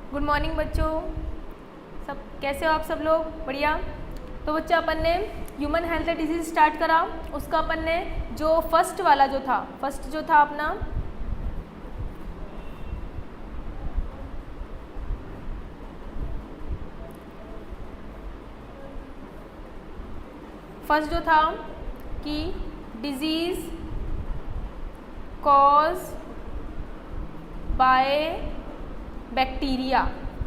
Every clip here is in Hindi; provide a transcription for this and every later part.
गुड मॉर्निंग बच्चों, सब कैसे हो आप सब लोग? बढ़िया। तो बच्चा अपन ने ह्यूमन हेल्थ डिजीज स्टार्ट करा। उसका अपन ने जो फर्स्ट वाला जो था अपना फर्स्ट जो था कि डिजीज कॉज बाय बैक्टीरिया,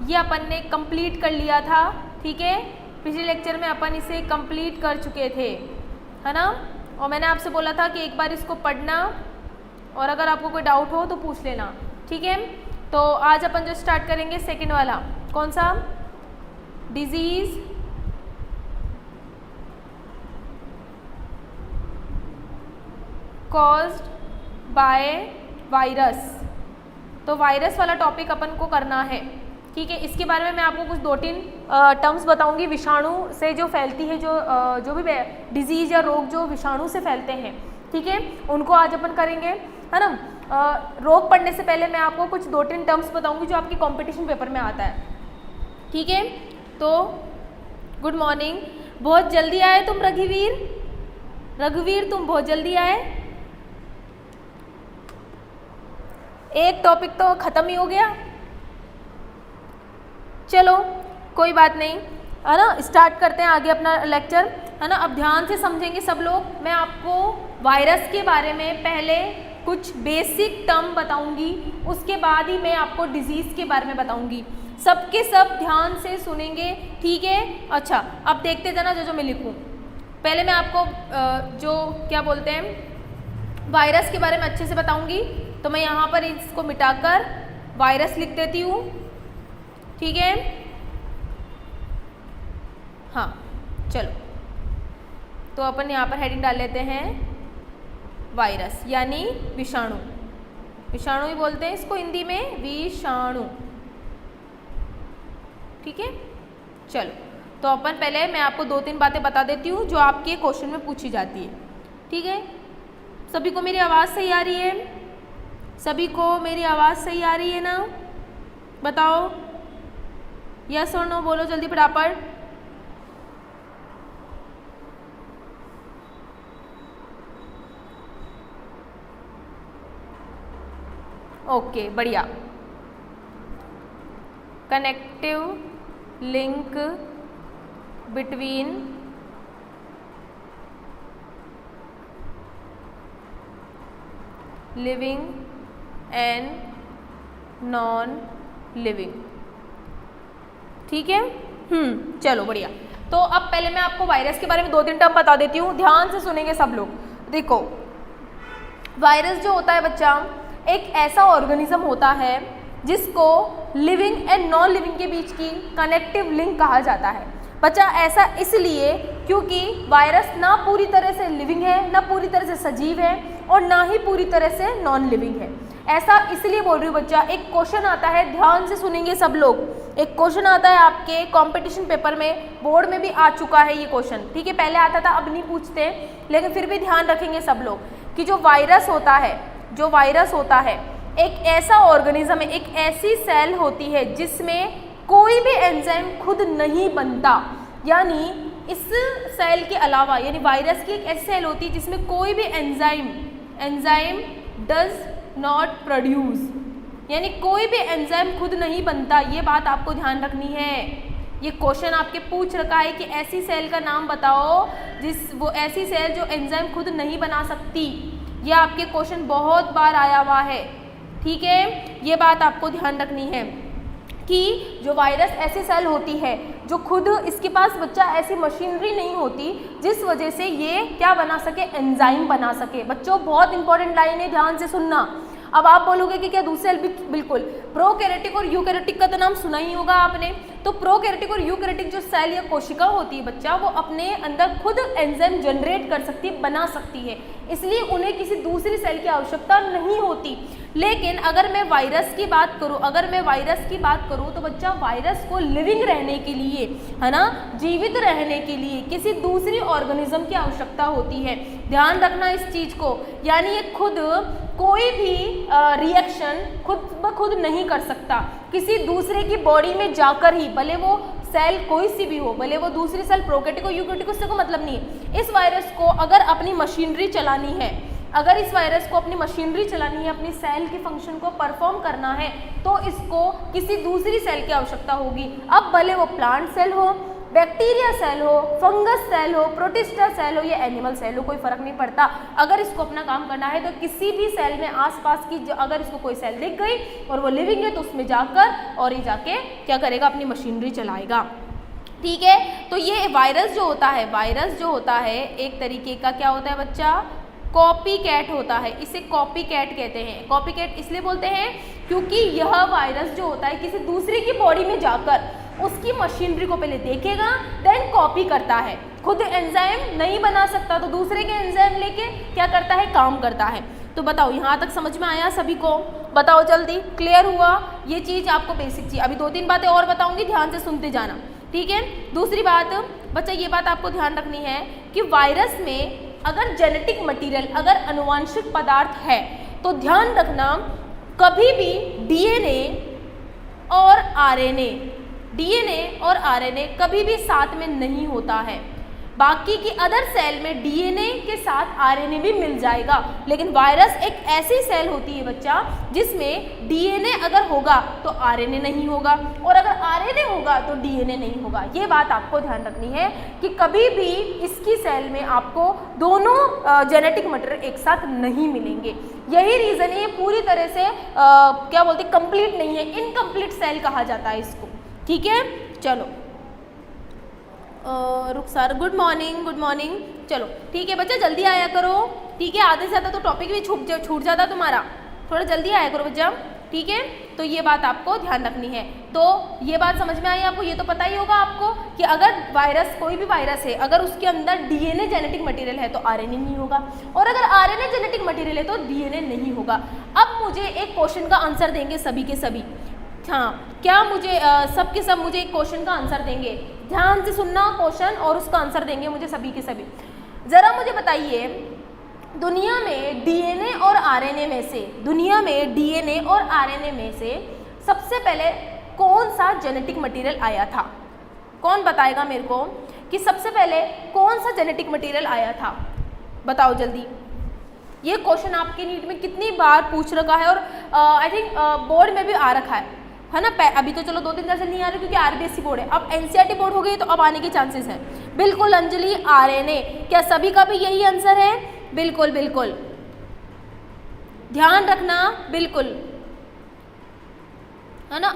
ये अपन ने कंप्लीट कर लिया था। ठीक है, पिछले लेक्चर में अपन इसे कंप्लीट कर चुके थे, है ना। और मैंने आपसे बोला था कि एक बार इसको पढ़ना और अगर आपको कोई डाउट हो तो पूछ लेना। ठीक है, तो आज अपन जो स्टार्ट करेंगे सेकंड वाला, कौन सा? Disease caused by virus. तो वायरस वाला टॉपिक अपन को करना है। ठीक है, इसके बारे में मैं आपको कुछ 2-3 टर्म्स बताऊंगी। विषाणु से जो फैलती है, जो भी डिजीज या रोग जो विषाणु से फैलते हैं, ठीक है, उनको आज अपन करेंगे, है ना। रोग पढ़ने से पहले मैं आपको कुछ 2-3 टर्म्स बताऊंगी जो आपके कंपटीशन पेपर में आता है। ठीक है, तो गुड मॉर्निंग। बहुत जल्दी आए तुम रघुवीर तुम बहुत जल्दी आए। एक टॉपिक तो ख़त्म ही हो गया। चलो कोई बात नहीं, है ना। स्टार्ट करते हैं आगे अपना लेक्चर, है ना। अब ध्यान से समझेंगे सब लोग। मैं आपको वायरस के बारे में पहले कुछ बेसिक टर्म बताऊंगी, उसके बाद ही मैं आपको डिजीज़ के बारे में बताऊंगी। सबके सब ध्यान से सुनेंगे, ठीक है। अच्छा, अब देखते जाना जो मैं लिखूँ। पहले मैं आपको जो क्या बोलते हैं वायरस के बारे में अच्छे से बताऊंगी। तो मैं यहाँ पर इसको मिटाकर वायरस लिख देती हूँ, ठीक है। हाँ चलो, तो अपन यहाँ पर हेडिंग डाल लेते हैं वायरस, यानी विषाणु। विषाणु ही बोलते हैं इसको हिंदी में, विषाणु। ठीक है, चलो तो अपन पहले मैं आपको 2-3 बातें बता देती हूँ जो आपके क्वेश्चन में पूछी जाती है। ठीक है, सभी को मेरी आवाज़ सही आ रही है? सभी को मेरी आवाज़ सही आ रही है ना? बताओ यस और नो, बोलो जल्दी फटाफट। ओके, बढ़िया। Connective link between living and non living. ठीक है, चलो बढ़िया। तो अब पहले मैं आपको वायरस के बारे में 2-3 टर्म बता देती हूँ, ध्यान से सुनेंगे सब लोग। देखो, वायरस जो होता है बच्चा, एक ऐसा ऑर्गेनिज्म होता है जिसको लिविंग एंड नॉन लिविंग के बीच की कनेक्टिव लिंक कहा जाता है। बच्चा ऐसा इसलिए क्योंकि वायरस ना पूरी तरह से लिविंग है, ना पूरी तरह से सजीव है, और ना ही पूरी तरह से नॉन लिविंग है। ऐसा इसलिए बोल रही हूँ बच्चा, एक क्वेश्चन आता है, ध्यान से सुनेंगे सब लोग। एक क्वेश्चन आता है आपके कंपटीशन पेपर में, बोर्ड में भी आ चुका है ये क्वेश्चन। ठीक है, पहले आता था, अब नहीं पूछते, लेकिन फिर भी ध्यान रखेंगे सब लोग कि जो वायरस होता है एक ऐसा ऑर्गेनिज्म है, एक ऐसी सेल होती है जिसमें कोई भी एंजाइम खुद नहीं बनता। यानी इस सेल के अलावा, यानी वायरस की एक ऐसी सेल होती है जिसमें कोई भी एंजाइम डज नॉट प्रोड्यूस, यानी कोई भी एंजाइम खुद नहीं बनता। ये बात आपको ध्यान रखनी है। ये क्वेश्चन आपके पूछ रखा है कि ऐसी सेल का नाम बताओ वो ऐसी सेल जो एंजाइम खुद नहीं बना सकती। ये आपके क्वेश्चन बहुत बार आया हुआ है। ठीक है, ये बात आपको ध्यान रखनी है कि जो वायरस ऐसी सेल होती है जो खुद, इसके पास बच्चा ऐसी मशीनरी नहीं होती जिस वजह से ये क्या बना सके, एंजाइम बना सके। बच्चों बहुत इंपॉर्टेंट लाइन है, ध्यान से सुनना। अब आप बोलोगे कि क्या दूसरे सेल? बिल्कुल, प्रोकैरियोटिक और यूकैरियोटिक का तो नाम सुना ही होगा आपने। तो प्रोकैरियोटिक और यूकैरियोटिक जो सेल या कोशिका होती है बच्चा, वो अपने अंदर खुद एंजाइम जनरेट कर सकती है, बना सकती है, इसलिए उन्हें किसी दूसरी सेल की आवश्यकता नहीं होती। लेकिन अगर मैं वायरस की बात करूं, तो बच्चा वायरस को लिविंग रहने के लिए, है ना, जीवित रहने के लिए किसी दूसरी ऑर्गेनिज्म की आवश्यकता होती है। ध्यान रखना इस चीज को, यानी ये खुद कोई भी रिएक्शन खुद ब खुद नहीं कर सकता, किसी दूसरे की बॉडी में जाकर ही, भले वो सेल कोई सी भी हो, भले वो दूसरी सेल प्रोकैरियोटिक हो यूकैरियोटिक, उससे कोई मतलब नहीं है। इस वायरस को अगर अपनी मशीनरी चलानी है, अपनी सेल के फंक्शन को परफॉर्म करना है, तो इसको किसी दूसरी सेल की आवश्यकता होगी। अब भले वो प्लांट सेल हो, बैक्टीरिया सेल हो, फंगस सेल हो, प्रोटिस्टा सेल हो या एनिमल सेल हो, कोई फर्क नहीं पड़ता। अगर इसको अपना काम करना है तो किसी भी सेल में आसपास की अगर इसको कोई सेल दिख गई और वो लिविंग है, तो उसमें जाकर और ये जाके क्या करेगा, अपनी मशीनरी चलाएगा। ठीक है, तो ये वायरस जो होता है एक तरीके का क्या होता है बच्चा, कॉपी कैट होता है। इसे कॉपी कैट कहते हैं। कॉपी कैट इसलिए बोलते हैं क्योंकि यह वायरस जो होता है किसी दूसरे की बॉडी में जाकर उसकी मशीनरी को पहले देखेगा, देन कॉपी करता है। खुद एंजाइम नहीं बना सकता तो दूसरे के एंजाइम लेके क्या करता है, काम करता है। तो बताओ यहाँ तक समझ में आया सभी को? बताओ जल्दी, क्लियर हुआ? ये चीज़ आपको बेसिक चीज़, अभी 2-3 बातें और बताऊंगी, ध्यान से सुनते जाना। ठीक है, दूसरी बात बच्चा, ये बात आपको ध्यान रखनी है कि वायरस में अगर जेनेटिक मटेरियल, अगर अनुवांशिक पदार्थ है, तो ध्यान रखना कभी भी डीएनए और आरएनए कभी भी साथ में नहीं होता है। बाकी की अदर सेल में डीएनए के साथ आरएनए भी मिल जाएगा, लेकिन वायरस एक ऐसी सेल होती है बच्चा जिसमें डीएनए अगर होगा तो आरएनए नहीं होगा, और अगर आरएनए होगा तो डीएनए नहीं होगा। ये बात आपको ध्यान रखनी है कि कभी भी इसकी सेल में आपको दोनों जेनेटिक मटेरियल एक साथ नहीं मिलेंगे। यही रीज़न है, ये पूरी तरह से क्या बोलते हैं, कंप्लीट नहीं है, इनकम्प्लीट सेल कहा जाता है इसको। ठीक है, चलो रुखसार गुड मॉर्निंग। चलो ठीक है बच्चा, जल्दी आया करो। ठीक है, आधे से ज़्यादा तो टॉपिक भी छूट जाता तुम्हारा, थोड़ा जल्दी आया करो बच्चा। ठीक है, तो ये बात आपको ध्यान रखनी है। तो ये बात समझ में आई आपको? ये तो पता ही होगा आपको कि अगर वायरस, कोई भी वायरस है, अगर उसके अंदर डीएनए जेनेटिक मटेरियल है तो आरएनए नहीं होगा, और अगर आरएनए जेनेटिक मटेरियल है तो डीएनए नहीं होगा। अब मुझे एक क्वेश्चन का आंसर देंगे सभी के सभी। हाँ, क्या मुझे सब के सब मुझे एक क्वेश्चन का आंसर देंगे? ध्यान से सुनना क्वेश्चन और उसका आंसर देंगे मुझे सभी के सभी। ज़रा मुझे बताइए, दुनिया में डीएनए और आरएनए में से सबसे पहले कौन सा जेनेटिक मटेरियल आया था? कौन बताएगा मेरे को कि सबसे पहले कौन सा जेनेटिक मटेरियल आया था? बताओ जल्दी। ये क्वेश्चन आपके नीट में कितनी बार पूछ रखा है, और आई थिंक बोर्ड में भी आ रखा है ना। अभी तो चलो 2-3 साल से नहीं आ रही क्योंकि आरबीएसई बोर्ड है, अब एनसीईआरटी बोर्ड हो गई तो अब आने के चांसेस हैं। बिल्कुल अंजलि, आरएनए। क्या सभी का भी यही आंसर है? बिल्कुल बिल्कुल, ध्यान रखना, बिल्कुल, है ना।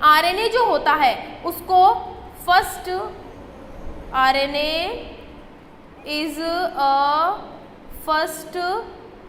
आरएनए जो होता है उसको first, RNA is a first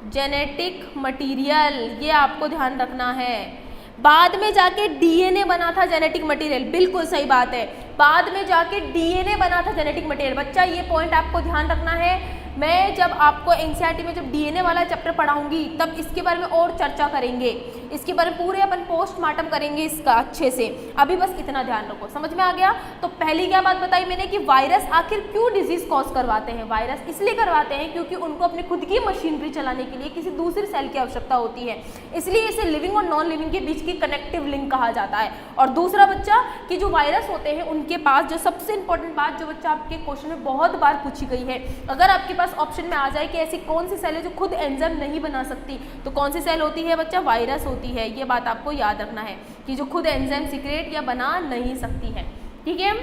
genetic material, ये आपको ध्यान रखना है। बाद में जाके डीएनए बना था जेनेटिक मटेरियल, बिल्कुल सही बात है, बाद में जाके डीएनए बना था जेनेटिक मटेरियल। बच्चा ये पॉइंट आपको ध्यान रखना है। मैं जब आपको एनसीईआरटी में जब डीएनए वाला चैप्टर पढ़ाऊंगी तब इसके बारे में और चर्चा करेंगे, इसके बारे में पूरे अपन पोस्टमार्टम करेंगे इसका अच्छे से। अभी बस इतना ध्यान रखो, समझ में आ गया? तो पहली क्या बात बताई मैंने कि वायरस आखिर क्यों डिजीज कॉज करवाते हैं? वायरस इसलिए करवाते हैं क्योंकि उनको अपनी खुद की मशीनरी चलाने के लिए किसी दूसरी सेल की आवश्यकता होती है, इसलिए इसे लिविंग और नॉन लिविंग के बीच की कनेक्टिव लिंक कहा जाता है। और दूसरा बच्चा कि जो वायरस होते हैं उनके पास जो सबसे इंपॉर्टेंट बात, जो बच्चा आपके क्वेश्चन में बहुत बार पूछी गई है, अगर आपके पास ऑप्शन में आ जाए कि ऐसी कौन सी सेल है जो खुद एंजाइम नहीं बना सकती, तो कौन सी सेल होती है बच्चा? वायरस होती है। ये बात आपको याद रखना है कि जो खुद एंजाइम सीक्रेट या बना नहीं सकती है। ठीक है,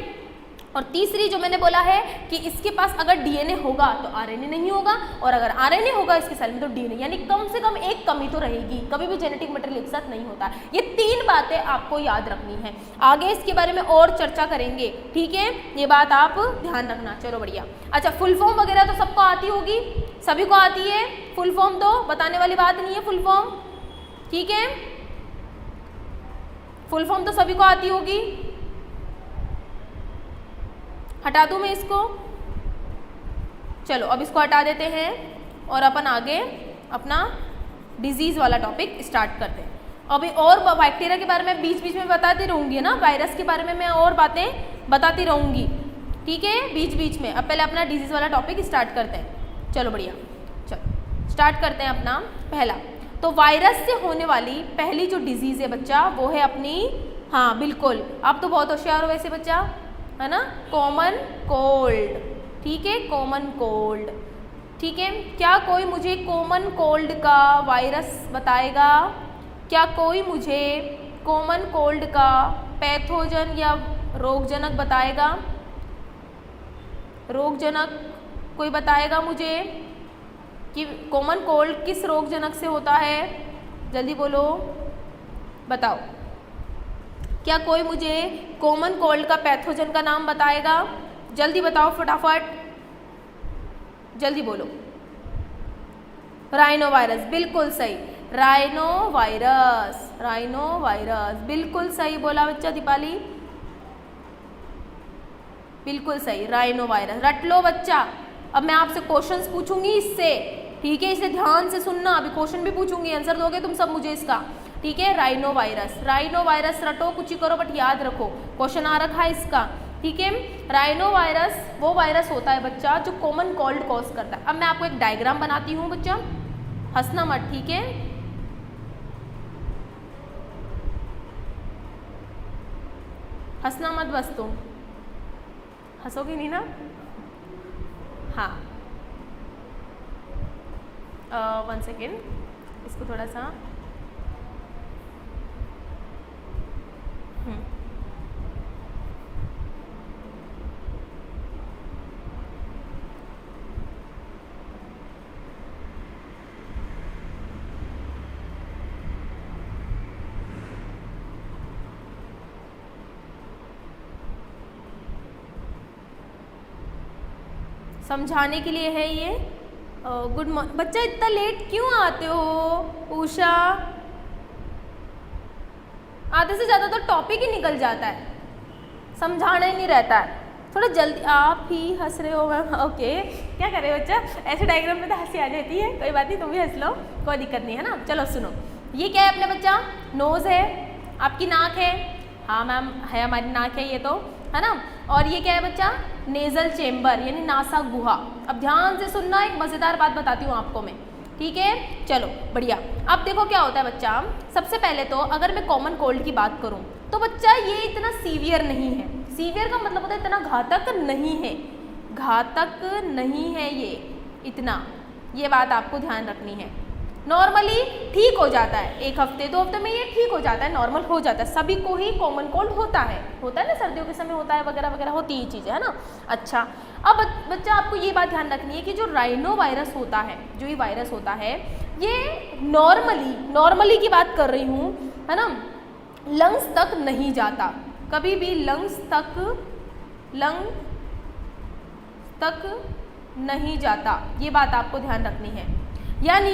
और तीसरी जो मैंने बोला है कि इसके पास अगर डीएनए होगा तो आरएनए नहीं होगा, और अगर आरएनए होगा इसके सेल में तो डीएनए, यानी कम से कम एक कमी तो रहेगी, कभी भी जेनेटिक मटेरियल एक साथ नहीं होता। ये 3 बातें आपको याद रखनी है, आगे इसके बारे में और चर्चा करेंगे। ठीक है, ये बात आप ध्यान रखना। चलो बढ़िया। अच्छा, फुल फॉर्म वगैरह तो सबको आती होगी, सभी को आती है फुल फॉर्म, तो बताने वाली बात नहीं है फुल फॉर्म। ठीक है, फुल फॉर्म तो सभी को आती होगी। हटा दूँ मैं इसको? चलो अब इसको हटा देते हैं और अपन आगे अपना डिजीज़ वाला टॉपिक स्टार्ट करते हैं। अभी और बैक्टीरिया के बारे में बीच बीच में बताती रहूँगी ना, वायरस के बारे में मैं और बातें बताती रहूँगी, ठीक है, बीच बीच में। अब पहले अपना डिजीज़ वाला टॉपिक स्टार्ट करते हैं। चलो बढ़िया, चलो स्टार्ट करते हैं अपना पहला। तो वायरस से होने वाली पहली जो डिजीज़ है बच्चा वो है अपनी, हाँ बिल्कुल, आप तो बहुत होशियार हो वैसे बच्चा, है ना, कॉमन कोल्ड, ठीक है, कॉमन कोल्ड, ठीक है। क्या कोई मुझे कॉमन कोल्ड का वायरस बताएगा? क्या कोई मुझे कॉमन कोल्ड का पैथोजन या रोगजनक बताएगा? रोगजनक कोई बताएगा मुझे कि कॉमन कोल्ड किस रोगजनक से होता है? जल्दी बोलो, बताओ। क्या कोई मुझे कॉमन कोल्ड का पैथोजन का नाम बताएगा? जल्दी बताओ फटाफट, जल्दी बोलो। राइनो वायरस, बिल्कुल सही, राइनो वायरस, राइनो वायरस, बिल्कुल सही बोला बच्चा दीपाली, बिल्कुल सही, राइनो वायरस। रट लो बच्चा। अब मैं आपसे क्वेश्चंस पूछूंगी इससे, ठीक है, इसे ध्यान से सुनना। अभी क्वेश्चन भी पूछूंगी, आंसर दोगे तुम सब मुझे इसका, ठीक है। राइनो वायरस, राइनो वायरस रटो, कुछ ही करो बट याद रखो, क्वेश्चन आ रखा है इसका, ठीक है। राइनो वायरस वो वायरस होता है बच्चा जो कॉमन कोल्ड कॉज करता है। अब मैं आपको एक डायग्राम बनाती हूँ बच्चा, हंसना मत, ठीक है। हंसना मत बस, तुम हंसोगी नहीं ना? हाँ, 1 सेकेंड, इसको थोड़ा सा समझाने के लिए है ये। गुड मॉर्निंग बच्चा, इतना लेट क्यों आते हो? उषा, आधे से ज़्यादा तो टॉपिक ही निकल जाता है, समझाना ही नहीं रहता है। थोड़ा जल्दी, आप ही हंस रहे हो मैम, ओके, क्या कर रहे हो बच्चा? ऐसे डायग्राम में तो हंसी आ जाती है, कोई बात नहीं, तुम भी हंस लो, कोई दिक्कत नहीं है ना। चलो सुनो, ये क्या है अपने बच्चा? नोज़ है, आपकी नाक है, हाँ मैम है, हमारी नाक है ये तो, है ना। और ये क्या है बच्चा? नेजल चेम्बर यानी नासा गुहा। अब ध्यान से सुनना, एक मज़ेदार बात बताती हूँ आपको मैं, ठीक है। चलो बढ़िया। अब देखो क्या होता है बच्चा, सबसे पहले तो अगर मैं कॉमन कोल्ड की बात करूँ तो बच्चा ये इतना सीवियर नहीं है। सीवियर का मतलब होता है इतना घातक नहीं है, घातक नहीं है ये इतना, ये बात आपको ध्यान रखनी है। नॉर्मली ठीक हो जाता है, 1 हफ्ते 2 हफ्ते में ये ठीक हो जाता है, नॉर्मल हो जाता है। सभी को ही कॉमन कोल्ड होता है ना, सर्दियों के समय होता है, वगैरह वगैरह होती ही चीज़ें, है ना। अच्छा, अब बच्चा आपको ये बात ध्यान रखनी है कि जो राइनो वायरस होता है, जो ये वायरस होता है, ये नॉर्मली की बात कर रही हूँ, है ना, लंग्स तक नहीं जाता, कभी भी लंग्स तक नहीं जाता, ये बात आपको ध्यान रखनी है। यानी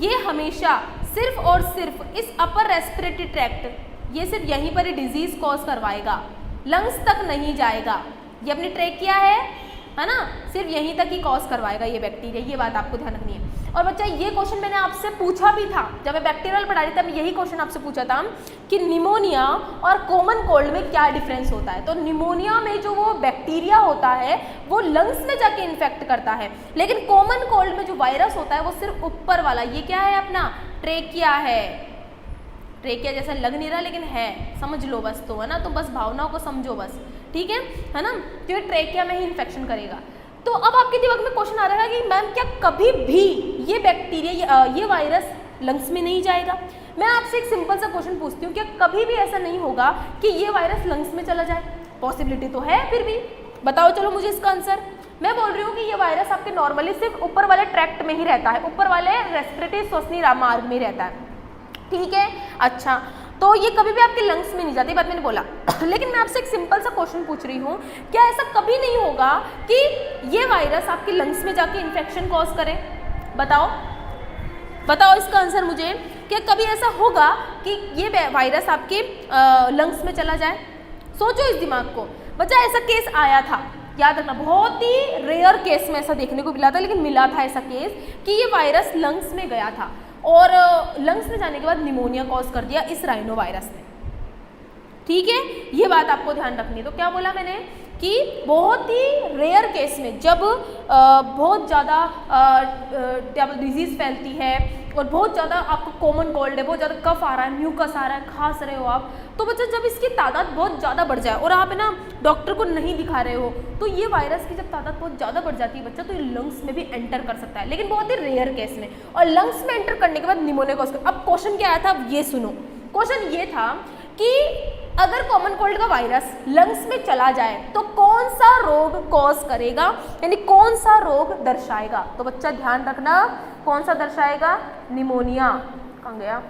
ये हमेशा सिर्फ और सिर्फ इस अपर रेस्पिरेटरी ट्रैक्ट, ये सिर्फ यहीं पर ही डिजीज कॉज करवाएगा, लंग्स तक नहीं जाएगा। ये अपनी ट्रैकिया है ना, सिर्फ यहीं तक ही कॉज करवाएगा ये बैक्टीरिया, ये बात आपको ध्यान रखनी है। और बच्चा ये क्वेश्चन मैंने आपसे पूछा भी था जब मैं बैक्टीरियल पढ़ा रही थी, मैं यही क्वेश्चन आपसे पूछा था कि निमोनिया और कॉमन कोल्ड में क्या डिफरेंस होता है। तो निमोनिया में जो वो बैक्टीरिया होता है वो लंग्स में जाके इन्फेक्ट करता है, लेकिन कॉमन कोल्ड में जो वायरस होता है वो सिर्फ ऊपर वाला, ये क्या है अपना ट्रेकिया है। ट्रेकिया जैसा लग नहीं रहा लेकिन है, समझ लो बस, तो है ना, तो बस भावनाओं को समझो बस, ठीक है ना। तो ये ट्रेकिया में ही इन्फेक्शन करेगा। तो अब आपके दिमाग में क्वेश्चन आ रहा है कि मैम क्या कभी भी ये बैक्टीरिया, ये वायरस लंग्स में नहीं जाएगा? मैं आपसे एक सिंपल सा क्वेश्चन पूछती हूँ, क्या कभी भी ऐसा नहीं होगा कि ये वायरस लंग्स में चला जाए? पॉसिबिलिटी तो है, फिर भी बताओ चलो मुझे इसका आंसर। मैं बोल रही हूँ कि ये वायरस आपके नॉर्मली सिर्फ ऊपर वाले ट्रैक्ट में ही रहता है, ऊपर वाले रेस्पिरेटरी श्वसनी मार्ग में रहता है, ठीक है। अच्छा, तो ये कभी भी आपके लंग्स में नहीं जाती, बात मैंने बोला। लेकिन मैं आपसे एक सिंपल सा क्वेश्चन पूछ रही हूँ, क्या ऐसा कभी नहीं होगा कि ये वायरस आपके लंग्स में जाके इन्फेक्शन कॉज करे? बताओ इसका आंसर मुझे। क्या कभी ऐसा होगा कि ये वायरस आपके लंग्स में चला जाए? सोचो इस दिमाग को। बच्चा ऐसा केस आया था, याद रखना, बहुत ही रेयर केस में ऐसा देखने को मिला था, लेकिन मिला था ऐसा केस कि ये वायरस लंग्स में गया था और लंग्स में जाने के बाद निमोनिया कॉज कर दिया इस राइनो वायरस ने। ठीक है, ये बात आपको ध्यान रखनी है। तो क्या बोला मैंने कि बहुत ही रेयर केस में जब बहुत ज़्यादा डिजीज़ फैलती है और बहुत ज़्यादा आपको कॉमन कोल्ड है, बहुत ज़्यादा कफ आ रहा है, म्यूकस आ रहा है, खांस रहे हो आप, तो बच्चा जब इसकी तादाद बहुत ज़्यादा बढ़ जाए और आप है ना डॉक्टर को नहीं दिखा रहे हो, तो ये वायरस की जब तादाद बहुत ज़्यादा बढ़ जाती है बच्चा, तो ये लंग्स में भी एंटर कर सकता है, लेकिन बहुत ही रेयर केस में। और लंग्स में एंटर करने के बाद निमोनिया कॉज कर। अब क्वेश्चन क्या आया था, अब ये सुनो। क्वेश्चन ये था कि अगर कॉमन कोल्ड का वायरस लंग्स में चला जाए तो कौन सा रोग कॉज करेगा, यानी कौन सा रोग दर्शाएगा। तो बच्चा ध्यान रखना, कौन सा दर्शाएगा, निमोनिया। कहाँ गया,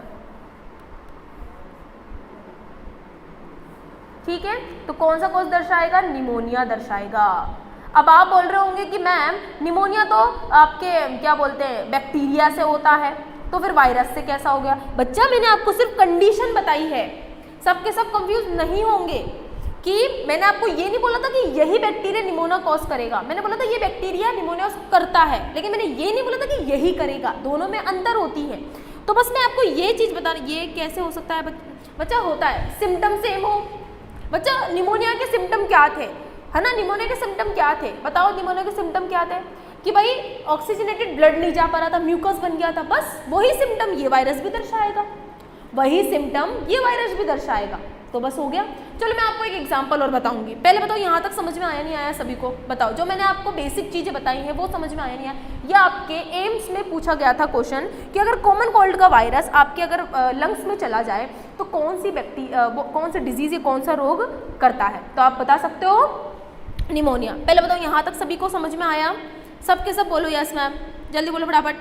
ठीक है, तो कौन सा कॉज दर्शाएगा, निमोनिया दर्शाएगा। अब आप बोल रहे होंगे कि मैम निमोनिया तो आपके क्या बोलते हैं बैक्टीरिया से होता है, तो फिर वायरस से कैसा हो गया। बच्चा मैंने आपको सिर्फ कंडीशन बताई है, सबके सब कंफ्यूज नहीं होंगे कि मैंने आपको ये नहीं बोला था कि यही बैक्टीरिया निमोनिया कॉज करेगा, मैंने बोला था ये बैक्टीरिया निमोनिया करता है, लेकिन मैंने ये नहीं बोला था कि यही करेगा, दोनों में अंतर होती है। तो बस मैं आपको ये चीज़ बता रही, ये कैसे हो सकता है बच्चा, होता है सिम्टम सेम हो। बच्चा निमोनिया के सिम्टम क्या थे, है ना, निमोनिया के सिम्टम क्या थे, बताओ निमोनिया के सिम्टम क्या थे, कि भाई ऑक्सीजनेटेड ब्लड नहीं जा पा रहा था, म्यूकस बन गया था, बस वही सिम्टम ये वायरस भी दर्शाएगा, वही सिम्टम ये वायरस भी दर्शाएगा। तो बस हो गया। चलो मैं आपको एक एग्जांपल और बताऊंगी। पहले बताओ यहाँ तक समझ में आया नहीं आया सभी को, बताओ। जो मैंने आपको बेसिक चीज़ें बताई हैं वो समझ में आया नहीं आया। ये आपके एम्स में पूछा गया था क्वेश्चन कि अगर कॉमन कोल्ड का वायरस आपके अगर लंग्स में चला जाए तो कौन सी कौन सा डिजीज़ या कौन सा रोग करता है। तो आप बता सकते हो निमोनिया। पहले बताओ यहाँ तक सभी को समझ में आया, सबके सब बोलो यस मैम, जल्दी बोलो फटाफट,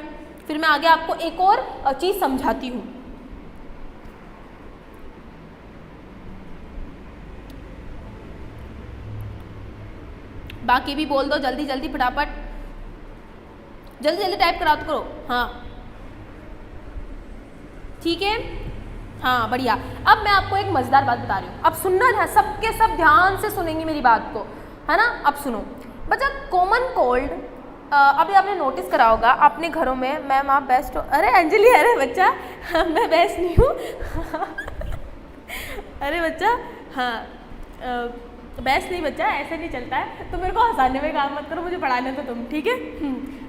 फिर मैं आगे आपको एक और चीज़ समझाती हूँ। बाकी भी बोल दो जल्दी जल्दी फटाफट, जल्दी जल्दी टाइप करा करो। हाँ ठीक है, हाँ बढ़िया। अब मैं आपको एक मज़ेदार बात बता रही हूँ, अब सुनना है, सबके सब ध्यान से सुनेंगे मेरी बात को, है ना। अब सुनो बच्चा, कॉमन कोल्ड अभी आपने नोटिस करा होगा अपने घरों में, मैम आप बेस्ट हो, अरे अंजलि, अरे बच्चा मैं बेस्ट नहीं हूँ अरे बच्चा हाँ बेस्ट नहीं बच्चा, ऐसे नहीं चलता है, तो मेरे को हंसाने में काम मत करो, मुझे पढ़ाने तो तुम, ठीक है।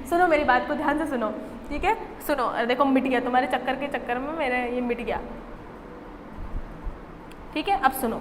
सुनो मेरी बात को ध्यान से सुनो, ठीक है, सुनो। देखो मिट गया तुम्हारे चक्कर के चक्कर में, मेरे ये मिट गया, ठीक है। अब सुनो,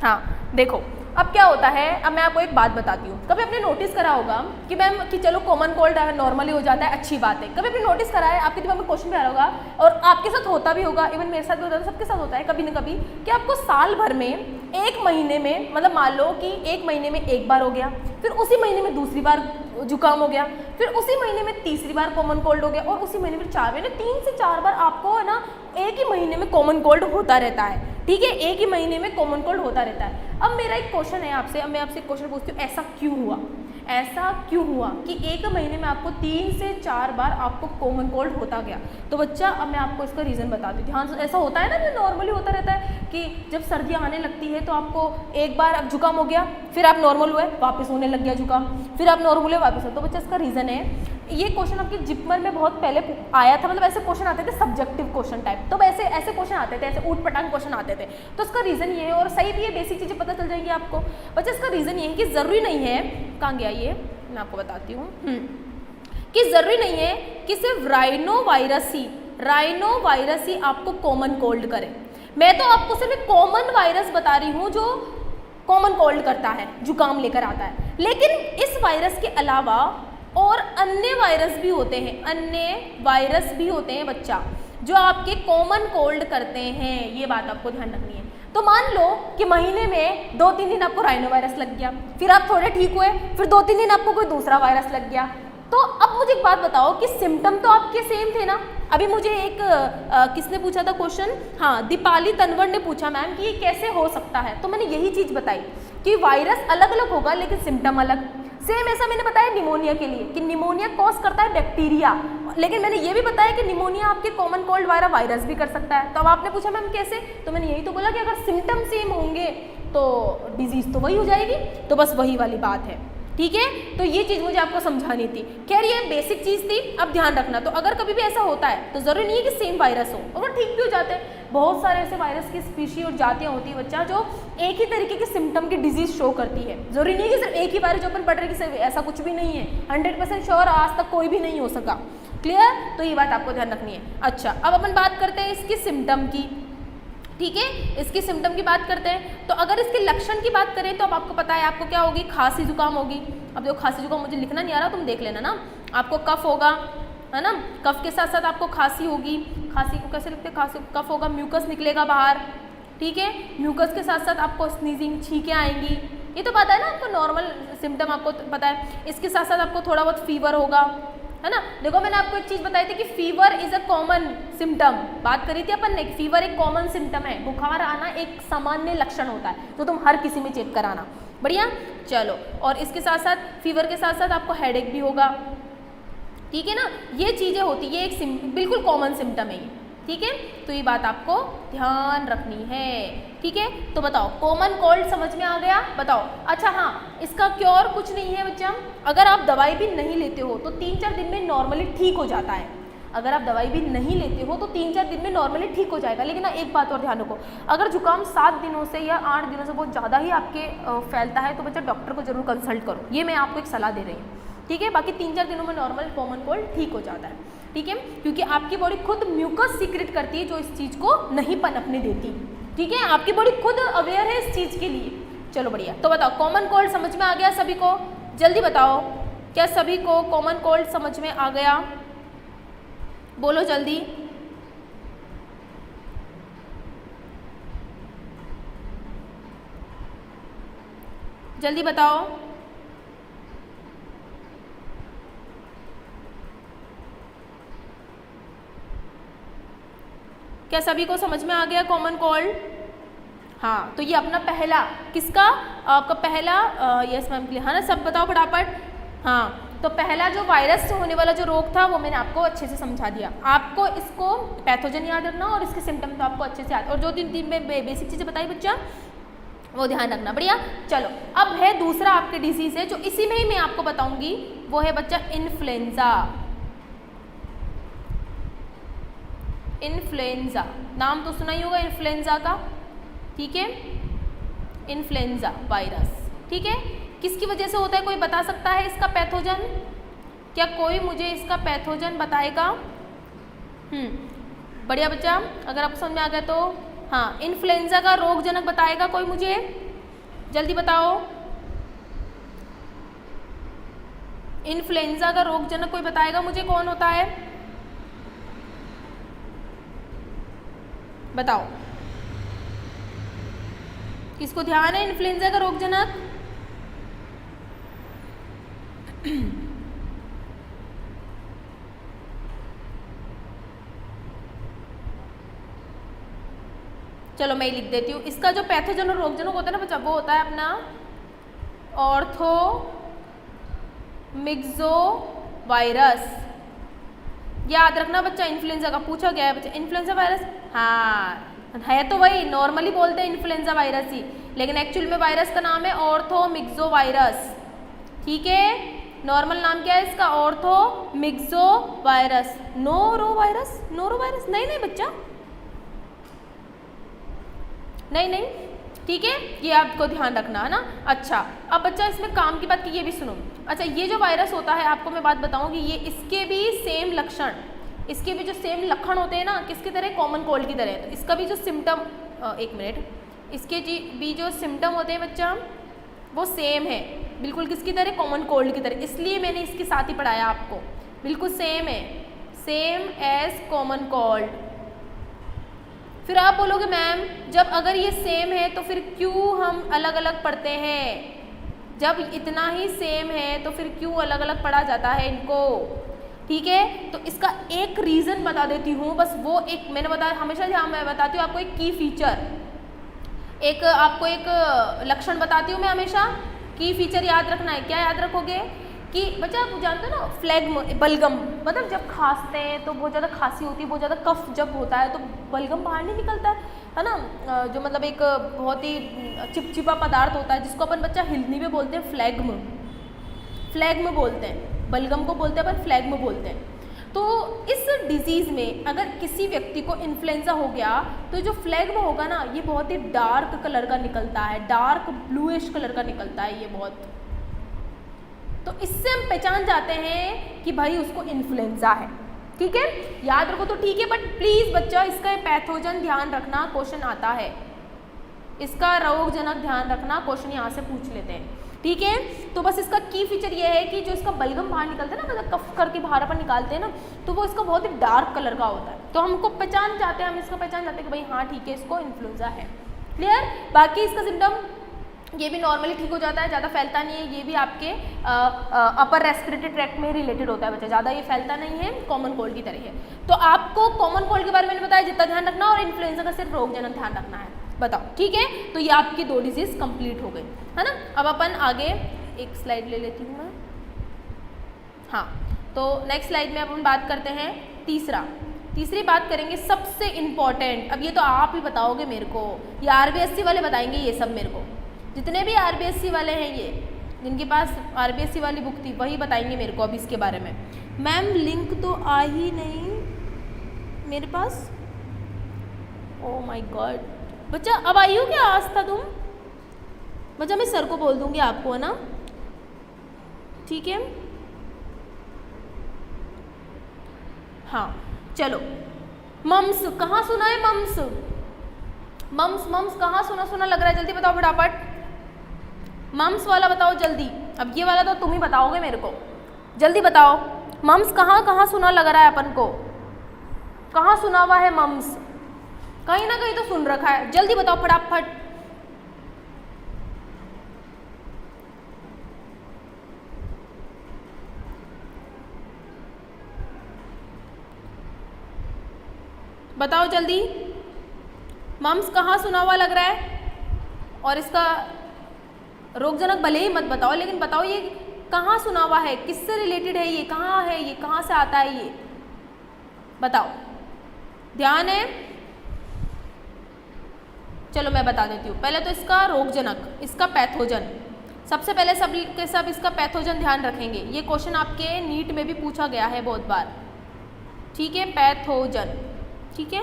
हाँ देखो अब क्या होता है, अब मैं आपको एक बात बताती हूँ। कभी आपने नोटिस करा होगा कि मैम कि चलो कॉमन कोल्ड नॉर्मली हो जाता है, अच्छी बात है। कभी आपने नोटिस करा है, आपके दिमाग में क्वेश्चन भी आ रहा होगा और आपके साथ होता भी होगा, इवन मेरे साथ भी होता है, सबके साथ होता है कभी ना कभी, कि आपको साल भर में एक महीने में, मतलब मान लो कि एक महीने में एक बार हो गया, फिर उसी महीने में दूसरी बार जुकाम हो गया, फिर उसी महीने में तीसरी बार कॉमन कोल्ड हो गया, और उसी महीने में 4 महीने 3 से 4 बार आपको है ना एक ही महीने में कॉमन कोल्ड होता रहता है, ठीक है, एक ही महीने में कॉमन कोल्ड होता रहता है। अब मेरा एक क्वेश्चन है आपसे, अब मैं आपसे एक क्वेश्चन पूछती हूँ, ऐसा क्यों हुआ, ऐसा क्यों हुआ कि एक महीने में आपको 3 से 4 बार आपको कॉमन कोल्ड होता गया। तो बच्चा अब मैं आपको इसका रीज़न बताती हूँ, ध्यान से। ऐसा होता है ना, जो नॉर्मली होता रहता है कि जब सर्दियाँ आने लगती है तो आपको एक बार जुकाम हो गया, फिर आप नॉर्मल हुए, वापस होने लग गया जुकाम, फिर आप नॉर्मल हुए, वापस हो। तो बच्चा इसका रीज़न है, ये क्वेश्चन आपके जिपमर में बहुत पहले आया था, मतलब ऐसे क्वेश्चन आते थे सब्जेक्टिव क्वेश्चन टाइप, तो ऐसे क्वेश्चन आते थे, ऐसे ऊट पटांग क्वेश्चन आते थे। तो इसका रीज़न ये है, और सही भी है, बेसिक चीज़ें पता चल जाएंगी आपको। बच्चा इसका रीज़न ये है कि ज़रूरी नहीं है, कहाँ गया ये, मैं आपको बताती हूँ, कि ज़रूरी नहीं है कि सिर्फ राइनो वायरस ही आपको कॉमन कोल्ड करे। मैं तो आपको सिर्फ कॉमन वायरस बता रही हूँ जो कॉमन कोल्ड करता है, जुकाम लेकर आता है, लेकिन इस वायरस के अलावा और अन्य वायरस भी होते हैं, बच्चा, जो आपके कॉमन कोल्ड करते हैं। ये बात आपको ध्यान रखनी है। तो मान लो कि महीने में 2-3 दिन आपको राइनो वायरस लग गया, फिर आप थोड़े ठीक हुए, फिर 2-3 दिन आपको कोई दूसरा वायरस लग गया। तो अब मुझे एक बात बताओ कि सिम्टम तो आपके सेम थे ना। अभी मुझे एक किसने पूछा था क्वेश्चन, हाँ दीपाली तनवर ने पूछा मैम कि ये कैसे हो सकता है। तो मैंने यही चीज़ बताई कि वायरस अलग अलग होगा लेकिन सिम्टम अलग। सेम ऐसा मैंने बताया निमोनिया के लिए कि निमोनिया कॉज करता है बैक्टीरिया, लेकिन मैंने ये भी बताया कि निमोनिया आपके कॉमन कोल्ड वाला वायरस भी कर सकता है। तो अब आपने पूछा मैम कैसे, तो मैंने यही तो बोला कि अगर सिम्टम सेम होंगे तो डिजीज़ तो वही हो जाएगी। तो बस वही वाली बात है, ठीक है। तो ये चीज़ मुझे आपको समझानी थी। खैर ये बेसिक चीज़ थी। अब ध्यान रखना, तो अगर कभी भी ऐसा होता है तो ज़रूरी नहीं है कि सेम वायरस हो, अगर ठीक भी हो जाते हैं। बहुत सारे ऐसे वायरस की स्पीशी और जातियाँ होती है बच्चा, जो एक ही तरीके के सिम्टम की डिजीज़ शो करती है। ज़रूरी नहीं है कि सिर्फ एक ही वायरस जो अपन पढ़ रहे हैं कि ऐसा कुछ भी नहीं है। 100% श्योर आज तक कोई भी नहीं हो सका। क्लियर? तो ये बात आपको ध्यान रखनी है। अच्छा, अब अपन बात करते हैं इसकी सिम्टम की, ठीक है। इसकी सिम्टम की बात करते हैं। तो अगर इसके लक्षण की बात करें तो अब आपको पता है आपको क्या होगी, खांसी जुकाम होगी। अब देखो खांसी जुकाम मुझे लिखना नहीं आ रहा, तुम देख लेना ना। आपको कफ होगा, है ना, कफ के साथ साथ आपको खांसी होगी। खांसी को कैसे लिखते हैं, खांसी कफ होगा, म्यूकस निकलेगा बाहर, ठीक है। म्यूकस के साथ साथ आपको स्नीजिंग, छींकें आएंगी, ये तो पता है ना आपको, नॉर्मल सिम्टम आपको पता है। इसके साथ साथ आपको थोड़ा बहुत फीवर होगा, है ना। देखो मैंने आपको एक चीज़ बताई थी कि fever is a common symptom, बात करी थी अपन ने। फीवर एक कॉमन सिम्टम है, बुखार आना एक सामान्य लक्षण होता है, तो तुम हर किसी में चेक कराना। बढ़िया, चलो। और इसके साथ साथ फीवर के साथ साथ आपको हेडेक भी होगा, ठीक है ना। ये चीज़ें होती है, एक बिल्कुल कॉमन सिम्टम है ये, ठीक है। तो ये बात आपको ध्यान रखनी है, ठीक है। तो बताओ कॉमन कोल्ड समझ में आ गया? बताओ। अच्छा हाँ, इसका क्योर कुछ नहीं है बच्चा। अगर आप दवाई भी नहीं लेते हो तो 3-4 दिन में नॉर्मली ठीक हो जाता है। अगर आप दवाई भी नहीं लेते हो तो 3-4 दिन में नॉर्मली ठीक हो जाएगा। लेकिन ना एक बात और ध्यान रखो, अगर जुकाम 7 दिनों से या 8 दिनों से बहुत ज़्यादा ही आपके फैलता है तो बच्चा डॉक्टर को जरूर कंसल्ट करो। ये मैं आपको एक सलाह दे रही हूँ, ठीक है। बाकी 3-4 दिनों में नॉर्मल कॉमन कोल्ड ठीक हो जाता है, ठीक है। क्योंकि आपकी बॉडी खुद म्यूकस सीक्रेट करती है जो इस चीज़ को नहीं पनपने देती, ठीक है। आपकी बॉडी खुद अवेयर है इस चीज़ के लिए। चलो बढ़िया। तो बताओ कॉमन कोल्ड समझ में आ गया सभी को? जल्दी बताओ, क्या सभी को कॉमन कोल्ड समझ में आ गया? बोलो जल्दी। जल्दी बताओ। क्या सभी को समझ में आ गया कॉमन कोल्ड? हाँ, तो ये अपना पहला, किसका, आपका पहला, यस मैम क्लियर, हाँ ना, सब बताओ फटाफट। हाँ, तो पहला जो वायरस से होने वाला जो रोग था वो मैंने आपको अच्छे से समझा दिया। आपको इसको पैथोजन याद रखना और इसके सिम्टम तो आपको अच्छे से याद, और जो 3 में बेसिक चीज़ें बताई बच्चा वो ध्यान रखना। बढ़िया, चलो। अब है दूसरा आपके डिजीज़ है जो इसी में ही मैं आपको बताऊंगी, वो है बच्चा इन्फ्लुएंजा। इन्फ्लुएंजा नाम तो सुना ही होगा इन्फ्लुएंजा का, ठीक है। इन्फ्लुएंजा वायरस, ठीक है। किसकी वजह से होता है, कोई बता सकता है इसका पैथोजन? क्या कोई मुझे इसका पैथोजन बताएगा? बढ़िया बच्चा, अगर आपको समझ में आ गया तो हाँ, इन्फ्लुएंजा का रोगजनक बताएगा कोई मुझे? जल्दी बताओ। इन्फ्लुएंजा का रोगजनक कोई बताएगा मुझे, कौन होता है? बताओ, किसको ध्यान है इन्फ्लुएंजा का रोगजनक? चलो मैं लिख देती हूँ। इसका जो पैथोजन और रोगजनक होता है ना बच्चा, वो होता है अपना ऑर्थोमिक्सो वायरस। याद रखना बच्चा, इन्फ्लुएंजा का पूछा गया है बच्चा। इन्फ्लुएंजा वायरस, हाँ है तो वही, नॉर्मली बोलते हैं इन्फ्लुएंजा वायरस ही, लेकिन एक्चुअल में वायरस का नाम है ऑर्थोमिक्सो वायरस, ठीक है। नॉर्मल नाम क्या है इसका? Orthomyxo virus. Noro virus, noro virus नहीं, नहीं बच्चा, नहीं नहीं, ठीक है। ये आपको ध्यान रखना है ना। अच्छा, अब बच्चा इसमें काम की बात की, ये भी सुनो। अच्छा, ये जो वायरस होता है, आपको मैं बात बताऊंगी, ये इसके भी सेम लक्षण, इसके भी जो सेम लक्षण होते हैं ना, किसकी तरह? कॉमन कोल्ड की तरह। तो इसका भी जो सिम्टम, एक मिनट, इसके भी जो सिम्टम होते हैं बच्चा वो सेम है बिल्कुल, किसकी तरह? कॉमन कोल्ड की तरह। इसलिए मैंने इसके साथ ही पढ़ाया आपको, बिल्कुल सेम है, सेम एज कॉमन कोल्ड। फिर आप बोलोगे मैम जब अगर ये सेम है तो फिर क्यों हम अलग अलग पढ़ते हैं? जब इतना ही सेम है तो फिर क्यों अलग अलग पढ़ा जाता है इनको? ठीक है, तो इसका एक रीज़न बता देती हूँ बस, वो एक मैंने बताया, हमेशा ध्यान में बताती हूँ आपको एक की फीचर, एक आपको एक लक्षण बताती हूँ मैं हमेशा। की फीचर याद रखना है, क्या याद रखोगे? कि बच्चा आप जानते हो ना फ्लैग्म बलगम, मतलब जब खांसते हैं तो बहुत ज़्यादा खांसी होती है, बहुत ज़्यादा कफ जब होता है तो बलगम बाहर नहीं निकलता है ना, जो मतलब एक बहुत ही चिपचिपा पदार्थ होता है जिसको अपन बच्चा हिंदी में बोलते हैं फ्लैग्म, फ्लैग्म बोलते हैं, बलगम को बोलते हैं अपन फ्लैग्म बोलते हैं। तो इस डिजीज़ में अगर किसी व्यक्ति को इन्फ्लुएंजा हो गया तो जो फ्लैग्म होगा ना ये बहुत ही डार्क कलर का निकलता है, डार्क ब्लूइश कलर का निकलता है ये बहुत। तो इससे हम पहचान जाते हैं कि भाई उसको इन्फ्लुएंजा है, ठीक है, याद रखो तो ठीक है, बट प्लीज़ बच्चा इसका पैथोजन ध्यान रखना, क्वेश्चन आता है, इसका रोगजनक ध्यान रखना, क्वेश्चन यहाँ से पूछ लेते हैं, ठीक है। तो बस इसका की फीचर ये है कि जो इसका बलगम बाहर निकलता है ना, मतलब कफ करके बाहर अपन निकालते हैं ना, तो वो इसका बहुत ही डार्क कलर का होता है, तो हमको पहचान जाते हैं, हम इसका पहचान जाते हैं कि भाई हाँ ठीक है इसको इन्फ्लुएंजा है, क्लियर। बाकी इसका सिम्टम ये भी नॉर्मली ठीक हो जाता है, ज़्यादा फैलता नहीं है, ये भी आपके अपर रेस्पिरेटरी ट्रैक्ट में रिलेटेड होता है बच्चा, ज़्यादा ये फैलता नहीं है, कॉमन कोल्ड की तरह है। तो आपको कॉमन कोल्ड के बारे में बताया जितना ध्यान रखना, और इन्फ्लुएंजा का सिर्फ रोगजनक ध्यान रखना है, बताओ, ठीक है। तो ये आपकी 2 डिजीज़ कंप्लीट हो गई है ना। अब अपन आगे एक स्लाइड ले लेती हूँ मैं, हाँ, तो नेक्स्ट स्लाइड में अपन बात करते हैं तीसरी बात करेंगे सबसे इम्पॉर्टेंट। अब ये तो आप ही बताओगे मेरे को, ये आरबीएससी वाले बताएंगे ये सब मेरे को, जितने भी आरबीएससी वाले हैं ये, जिनके पास आरबीएससी वाली बुक थी वही बताएंगे मेरे को अब इसके बारे में। मैम लिंक तो आ ही नहीं मेरे पास, ओ माय गॉड, बच्चा अब आई हो क्या, आज था तुम बच्चा, मैं सर को बोल दूंगी आपको, है ना, ठीक है, हाँ चलो। मम्स कहाँ सुना है, मम्स मम्स मम्स कहाँ सुना सुना लग रहा है, जल्दी बताओ फटाफट, मम्स वाला बताओ जल्दी। अब ये वाला तो तुम ही बताओगे मेरे को, जल्दी बताओ, मम्स कहाँ कहाँ सुना लग रहा है अपन को, कहाँ सुना हुआ है मम्स, कहीं ना कहीं तो सुन रखा है, जल्दी बताओ फटाफट। बताओ जल्दी, मम्स कहाँ सुना हुआ लग रहा है, और इसका रोगजनक भले ही मत बताओ, लेकिन बताओ ये कहाँ सुना हुआ है, किससे रिलेटेड है, ये कहाँ है, ये कहाँ से आता है, ये बताओ, ध्यान है। चलो मैं बता देती हूँ, पहले तो इसका रोगजनक, इसका पैथोजन, सबसे पहले सब के सब इसका पैथोजन ध्यान रखेंगे, ये क्वेश्चन आपके नीट में भी पूछा गया है बहुत बार, ठीक है, पैथोजन, ठीक है।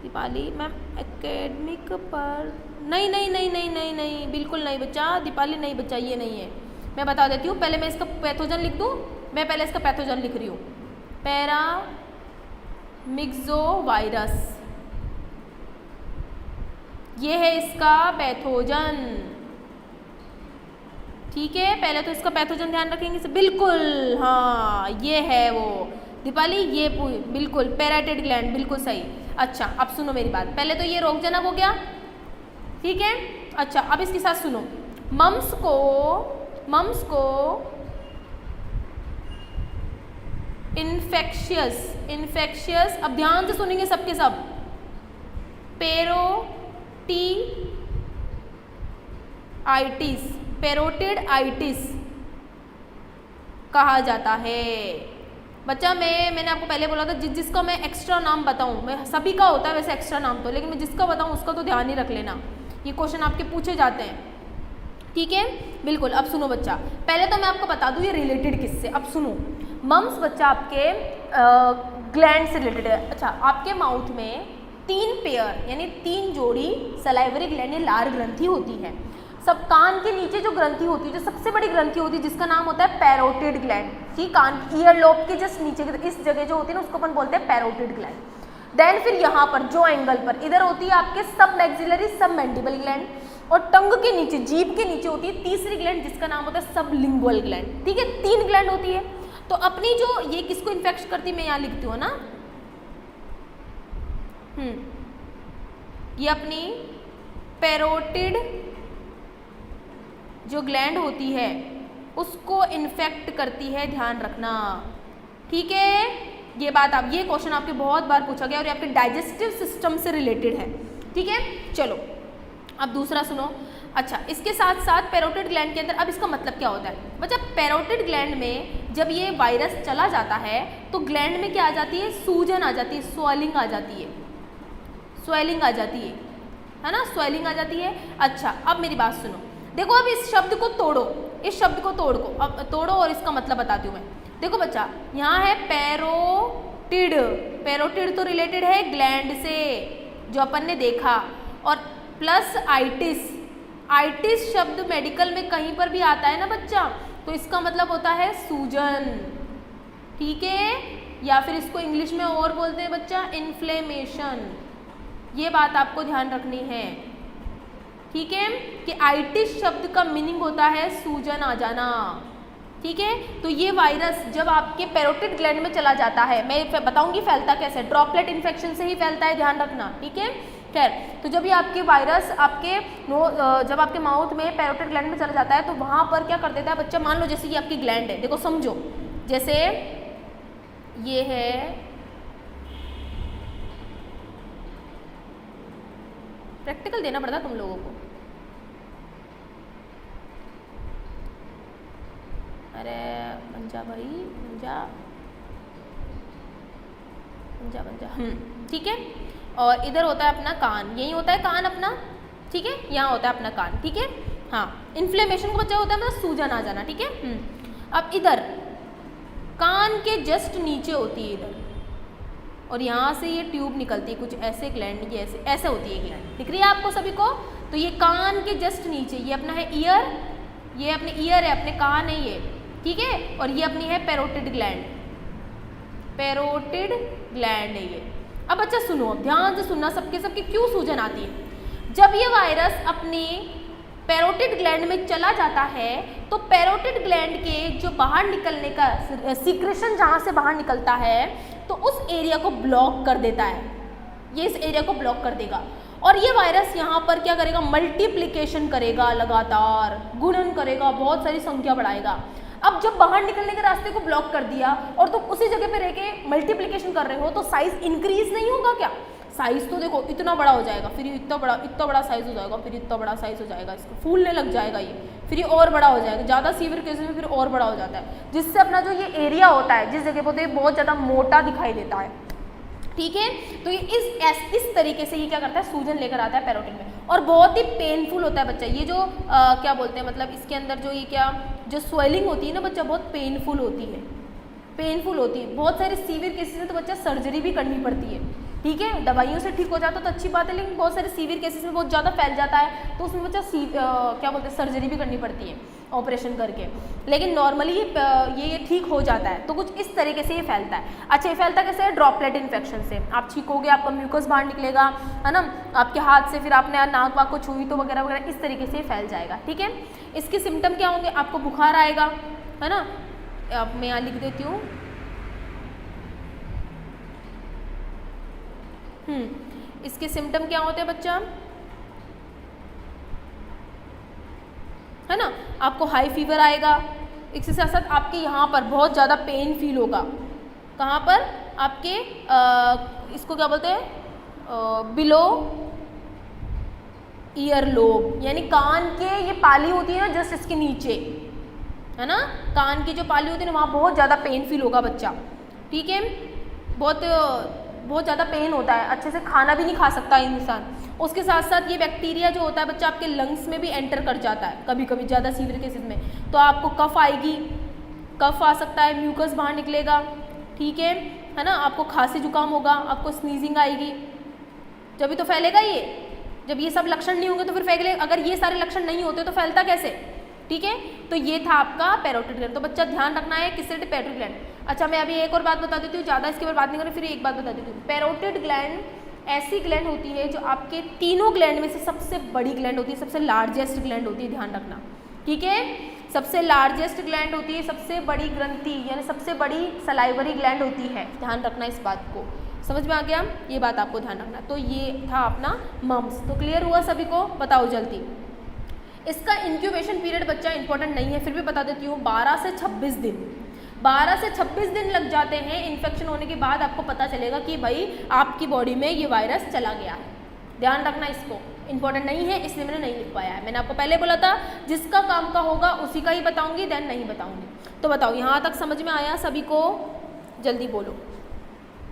दीपाली मैम एकेडमिक पर नहीं नहीं नहीं नहीं नहीं नहीं बिल्कुल नहीं बच्चा, दीपाली नहीं बच्चा, ये नहीं है, मैं बता देती हूँ, पहले मैं इसका पैथोजन लिख दूँ, मैं पहले इसका पैथोजन लिख रही हूँ, पैरामिक्सोवायरस, ये है इसका पैथोजन, ठीक है, पहले तो इसका पैथोजन ध्यान रखेंगे, बिल्कुल हाँ ये है वो दीपाली, ये बिल्कुल पैराटाइड ग्लैंड, बिल्कुल सही। अच्छा अब सुनो मेरी बात, पहले तो ये रोगजनक हो गया, ठीक है। अच्छा अब इसके साथ सुनो, मम्स को इन्फेक्शियस, अब ध्यान से सुनेंगे सबके सब, पेरोटिडाइटिस कहा जाता है। बच्चा मैंने आपको पहले बोला था जिसका मैं एक्स्ट्रा नाम बताऊं, मैं सभी का होता है वैसे एक्स्ट्रा नाम तो, लेकिन मैं जिसका बताऊं उसका तो ध्यान ही रख लेना, ये क्वेश्चन आपके पूछे जाते हैं, ठीक है, बिल्कुल। अब सुनो बच्चा, पहले तो मैं आपको बता दूं ये रिलेटेड किससे, अब सुनो, मम्स बच्चा आपके ग्लैंड से रिलेटेड है। अच्छा आपके माउथ में 3 पेयर यानी 3 जोड़ी सलाइवरी ग्लैंड लार ग्रंथि होती है, सब कान के नीचे जो ग्रंथि होती है, जो सबसे बड़ी ग्रंथि होती है जिसका नाम होता है पैरोटिड ग्लैंड, ठीक, कान ईयर लोब के जस्ट नीचे इस जगह जो होती है ना उसको अपन बोलते हैं पैरोटिड ग्लैंड। देन फिर यहाँ पर जो एंगल पर इधर होती है आपके सब मैक्सिलरी सब मैंडिबल ग्लैंड, और टंग के नीचे जीभ के नीचे होती है तीसरी ग्लैंड जिसका नाम होता है सब लिंगुअल ग्लैंड, ठीक है, 3 ग्लैंड होती है। तो अपनी जो ये किसको इन्फेक्ट करती है मैं यहाँ लिखती हूँ ना, ये अपनी पैरोटिड जो ग्लैंड होती है उसको इन्फेक्ट करती है, ध्यान रखना, ठीक है, ये बात आप, ये क्वेश्चन आपके बहुत बार पूछा गया और ये आपके डाइजेस्टिव सिस्टम से रिलेटेड है, ठीक है। चलो अब दूसरा सुनो, अच्छा, इसके साथ साथ पैरोटिड ग्लैंड के अंदर, अब इसका मतलब क्या होता है बच्चा, पैरोटिड ग्लैंड में जब ये वायरस चला जाता है तो ग्लैंड में क्या आ जाती है, सूजन आ जाती है, स्वेलिंग आ जाती है, स्वेलिंग आ जाती है ना, स्वेलिंग आ जाती है। अच्छा, अब मेरी बात सुनो, देखो अब इस शब्द को तोड़ो, इस शब्द को अब तोड़ो और इसका मतलब बताती हूँ मैं। देखो बच्चा, यहाँ है पैरोटिड, पैरोटिड तो रिलेटेड है ग्लैंड से जो अपन ने देखा, और प्लस आइटिस, आइटिस शब्द मेडिकल में कहीं पर भी आता है ना बच्चा, तो इसका मतलब होता है सूजन, ठीक है, या फिर इसको इंग्लिश में और बोलते हैं बच्चा इन्फ्लेमेशन। ये बात आपको ध्यान रखनी है, ठीक है, कि आइटिस शब्द का मीनिंग होता है सूजन आ जाना, ठीक है। तो ये वायरस जब आपके पैरोटिड ग्लैंड में चला जाता है, मैं बताऊंगी फैलता कैसे, ड्रॉपलेट इन्फेक्शन से ही फैलता है, ध्यान रखना, ठीक है। खैर, तो जब ये आपके वायरस आपके जब आपके माउथ में पैरोटिड ग्लैंड में चला जाता है तो वहाँ पर क्या कर देता है बच्चा, मान लो जैसे ये आपकी ग्लैंड है, देखो समझो, जैसे ये है, प्रैक्टिकल देना पड़ता तुम लोगों को, अरे पंजा भाई पंजा, ठीक है। और इधर होता है अपना कान, यही होता है कान अपना, ठीक है, यहाँ होता है अपना कान, ठीक है। हाँ, इन्फ्लेमेशन का बच्चा होता है मतलब सूजन आ जाना, ठीक है। अब इधर कान के जस्ट नीचे होती है इधर, और यहाँ से ये ट्यूब निकलती है, कुछ ऐसे ग्लैंड, ये ऐसे होती है ग्लैंड, दिख रही है आपको सभी को। तो ये कान के जस्ट नीचे, ये अपना है ईयर, ये अपने ईयर है, अपने कान है ये, ठीक है, और ये अपनी है पैरोटिड ग्लैंड, पैरोटिड ग्लैंड है ये। अब बच्चा सुनो, ध्यान से सुनना, सबके क्यों सूजन आती है। जब ये वायरस अपनी पैरोटिड ग्लैंड में चला जाता है तो पैरोटिड ग्लैंड के जो बाहर निकलने का सीक्रेशन जहाँ से बाहर निकलता है तो उस एरिया को ब्लॉक कर देता है, ये इस एरिया को ब्लॉक कर देगा, और ये वायरस यहाँ पर क्या करेगा, मल्टीप्लिकेशन करेगा, लगातार गुणन करेगा, बहुत सारी संख्या बढ़ाएगा। अब जब बाहर निकलने के रास्ते को ब्लॉक कर दिया और तुम उसी जगह पे रह के मल्टीप्लिकेशन कर रहे हो तो साइज इंक्रीज नहीं होगा क्या, साइज तो देखो इतना बड़ा हो जाएगा, फिर इतना बड़ा साइज हो जाएगा, फिर इतना बड़ा साइज हो जाएगा, इसको फूलने लग जाएगा ये, फिर ये और बड़ा हो जाएगा, ज़्यादा सीवियर केसेस में फिर और बड़ा हो जाता है, जिससे अपना जो ये एरिया होता है जिस जगह पर बहुत ज़्यादा मोटा दिखाई देता है, ठीक है। तो ये इस तरीके से ये क्या करता है, सूजन लेकर आता है पैरोटिड में, और बहुत ही पेनफुल होता है बच्चा, ये जो क्या बोलते हैं, मतलब इसके अंदर जो ये क्या जो स्वेलिंग होती है ना बच्चा, बहुत पेनफुल होती है, पेनफुल होती है। बहुत सारे सीवियर केसेस में तो बच्चा सर्जरी भी करनी पड़ती है, ठीक है, दवाइयों से ठीक हो जाता तो अच्छी बात है, लेकिन बहुत सारे सीवियर केसेस में बहुत ज़्यादा फैल जाता है तो उसमें बच्चा क्या बोलते हैं, सर्जरी भी करनी पड़ती है ऑपरेशन करके, लेकिन नॉर्मली ये ठीक हो जाता है। तो कुछ इस तरीके से ये फैलता है। अच्छा, ये फैलता कैसे है, ड्रॉपलेट इन्फेक्शन से। आप छींकोगे, आपका म्यूकस बाहर निकलेगा, है ना, आपके हाथ से, फिर आपने नाक वाक को छुई तो वगैरह वगैरह, इस तरीके से ये फैल जाएगा, ठीक है। इसके सिम्टम क्या होंगे, आपको बुखार आएगा, है ना, अब मैं यहाँ लिख देती हूँ, इसके सिम्टम क्या होते हैं बच्चा, है ना, आपको हाई फीवर आएगा, इसके साथ साथ आपके यहाँ पर बहुत ज़्यादा पेन फील होगा, कहाँ पर, आपके इसको क्या बोलते हैं, बिलो ईयर लोब, यानी कान के ये पाली होती है ना जस्ट इसके नीचे, है ना, कान की जो पाली होती है ना वहाँ बहुत ज़्यादा पेन फील होगा बच्चा, ठीक है, बहुत ज़्यादा पेन होता है, अच्छे से खाना भी नहीं खा सकता इंसान। उसके साथ साथ ये बैक्टीरिया जो होता है बच्चा आपके लंग्स में भी एंटर कर जाता है कभी कभी, ज़्यादा सीवियर केसेस में, तो आपको कफ आएगी, कफ आ सकता है, म्यूकस बाहर निकलेगा, ठीक है ना, आपको खांसी जुकाम होगा, आपको स्नीजिंग आएगी, जब तो फैलेगा ये, जब ये सब लक्षण नहीं होंगे तो फिर फैले, अगर ये सारे लक्षण नहीं होते तो फैलता कैसे, ठीक है। तो ये था आपका पैरोटिड ग्लैंड। तो बच्चा ध्यान रखना है किससे, पैरोटिड ग्लैंड। अच्छा, मैं अभी एक और बात बता देती हूँ, ज़्यादा इसके ऊपर बात नहीं करूँ, फिर एक बात बता देती हूँ। पैरोटिड ग्लैंड ऐसी ग्लैंड होती है जो आपके तीनों ग्लैंड में से सबसे बड़ी ग्लैंड होती है, सबसे लार्जेस्ट ग्लैंड होती है, ध्यान रखना, ठीक है, सबसे लार्जेस्ट ग्लैंड होती है, सबसे बड़ी ग्रंथि यानी सबसे बड़ी सलाइवरी ग्लैंड होती है, ध्यान रखना इस बात को, समझ में आ गया, ये बात आपको ध्यान रखना। तो ये था अपना मम्स। तो क्लियर हुआ सभी को, बताओ जल्दी। इसका इंक्यूबेशन पीरियड बच्चा इंपॉर्टेंट नहीं है, फिर भी बता देती हूँ, 12 से 26 दिन, 12 से 26 दिन लग जाते हैं इन्फेक्शन होने के बाद, आपको पता चलेगा कि भाई आपकी बॉडी में ये वायरस चला गया है, ध्यान रखना इसको, इंपॉर्टेंट नहीं है इसलिए मैंने नहीं लिख पाया है। मैंने आपको पहले बोला था जिसका काम का होगा उसी का ही बताऊंगी, देन नहीं बताऊंगी। तो बताओ यहाँ तक समझ में आया सभी को? जल्दी बोलो,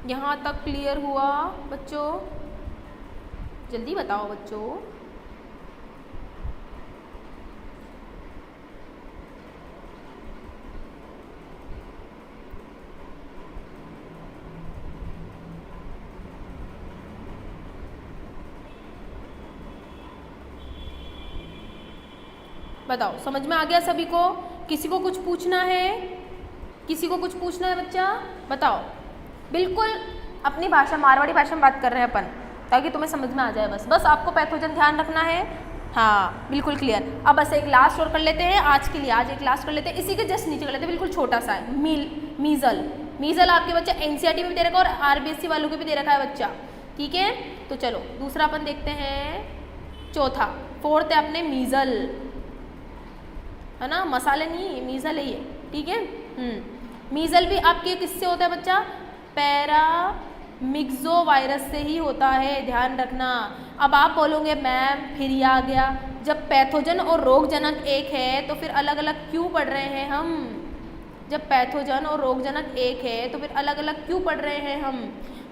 यहाँ तक क्लियर हुआ बच्चों? जल्दी बताओ बच्चों। बताओ समझ में आ गया सभी को? किसी को कुछ पूछना है? किसी को कुछ पूछना है बच्चा? बताओ। बिल्कुल अपनी भाषा, मारवाड़ी भाषा में बात कर रहे हैं अपन, ताकि तुम्हें समझ में आ जाए। बस आपको पैथोजन ध्यान रखना है। हाँ बिल्कुल क्लियर। अब बस एक लास्ट और कर लेते हैं आज के लिए, आज एक लास्ट कर लेते हैं, इसी के जस्ट नीचे कर लेते हैं, बिल्कुल छोटा सा है। मीजल आपके बच्चा एनसीईआरटी में भी दे रखा है और आरबीएससी वालों के भी दे रखा है बच्चा, ठीक है। तो चलो दूसरा अपन देखते हैं, चौथा, फोर्थ है अपने मीजल, है ना, मसाले नहीं, मीजल है ये, ठीक है। मीजल भी आपके किससे होता है बच्चा? पैरामिक्सो वायरस से ही होता है, ध्यान रखना। अब आप बोलोगे मैम फिर ये आ गया, जब पैथोजन और रोगजनक एक है तो फिर अलग अलग क्यों पढ़ रहे हैं हम? जब पैथोजन और रोगजनक एक है तो फिर अलग अलग क्यों पढ़ रहे हैं हम?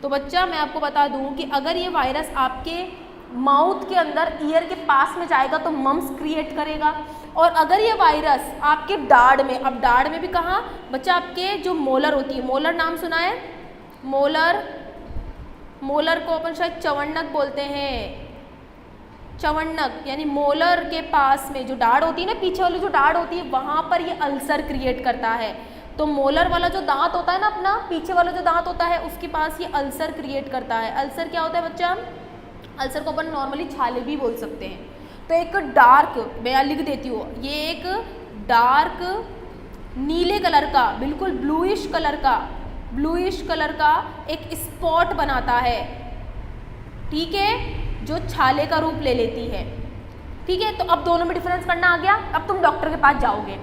तो बच्चा मैं आपको बता दूं कि अगर ये वायरस आपके माउथ के अंदर, ईयर के पास में जाएगा तो मम्स क्रिएट करेगा, और अगर ये वायरस आपके दाढ़ में, अब दाढ़ में भी कहाँ बच्चा, आपके जो मोलर होती है, मोलर नाम सुना है? मोलर को अपन शायद चवन्नक बोलते हैं, चवन्नक यानी मोलर के पास में जो दाढ़ होती है ना, पीछे वाली जो दाढ़ होती है, वहाँ पर ये अल्सर क्रिएट करता है। तो मोलर वाला जो दांत होता है ना अपना, पीछे वाला जो दांत होता है, उसके पास ये अल्सर क्रिएट करता है। अल्सर क्या होता है बच्चा? अल्सर को अपन नॉर्मली छाले भी बोल सकते हैं। तो एक डार्क, मैं लिख देती हूँ, ये एक डार्क नीले कलर का, बिल्कुल ब्लूइश कलर का एक स्पॉट बनाता है, ठीक है, जो छाले का रूप ले लेती है, ठीक है। तो अब दोनों में डिफरेंस करना आ गया। अब तुम डॉक्टर के पास जाओगे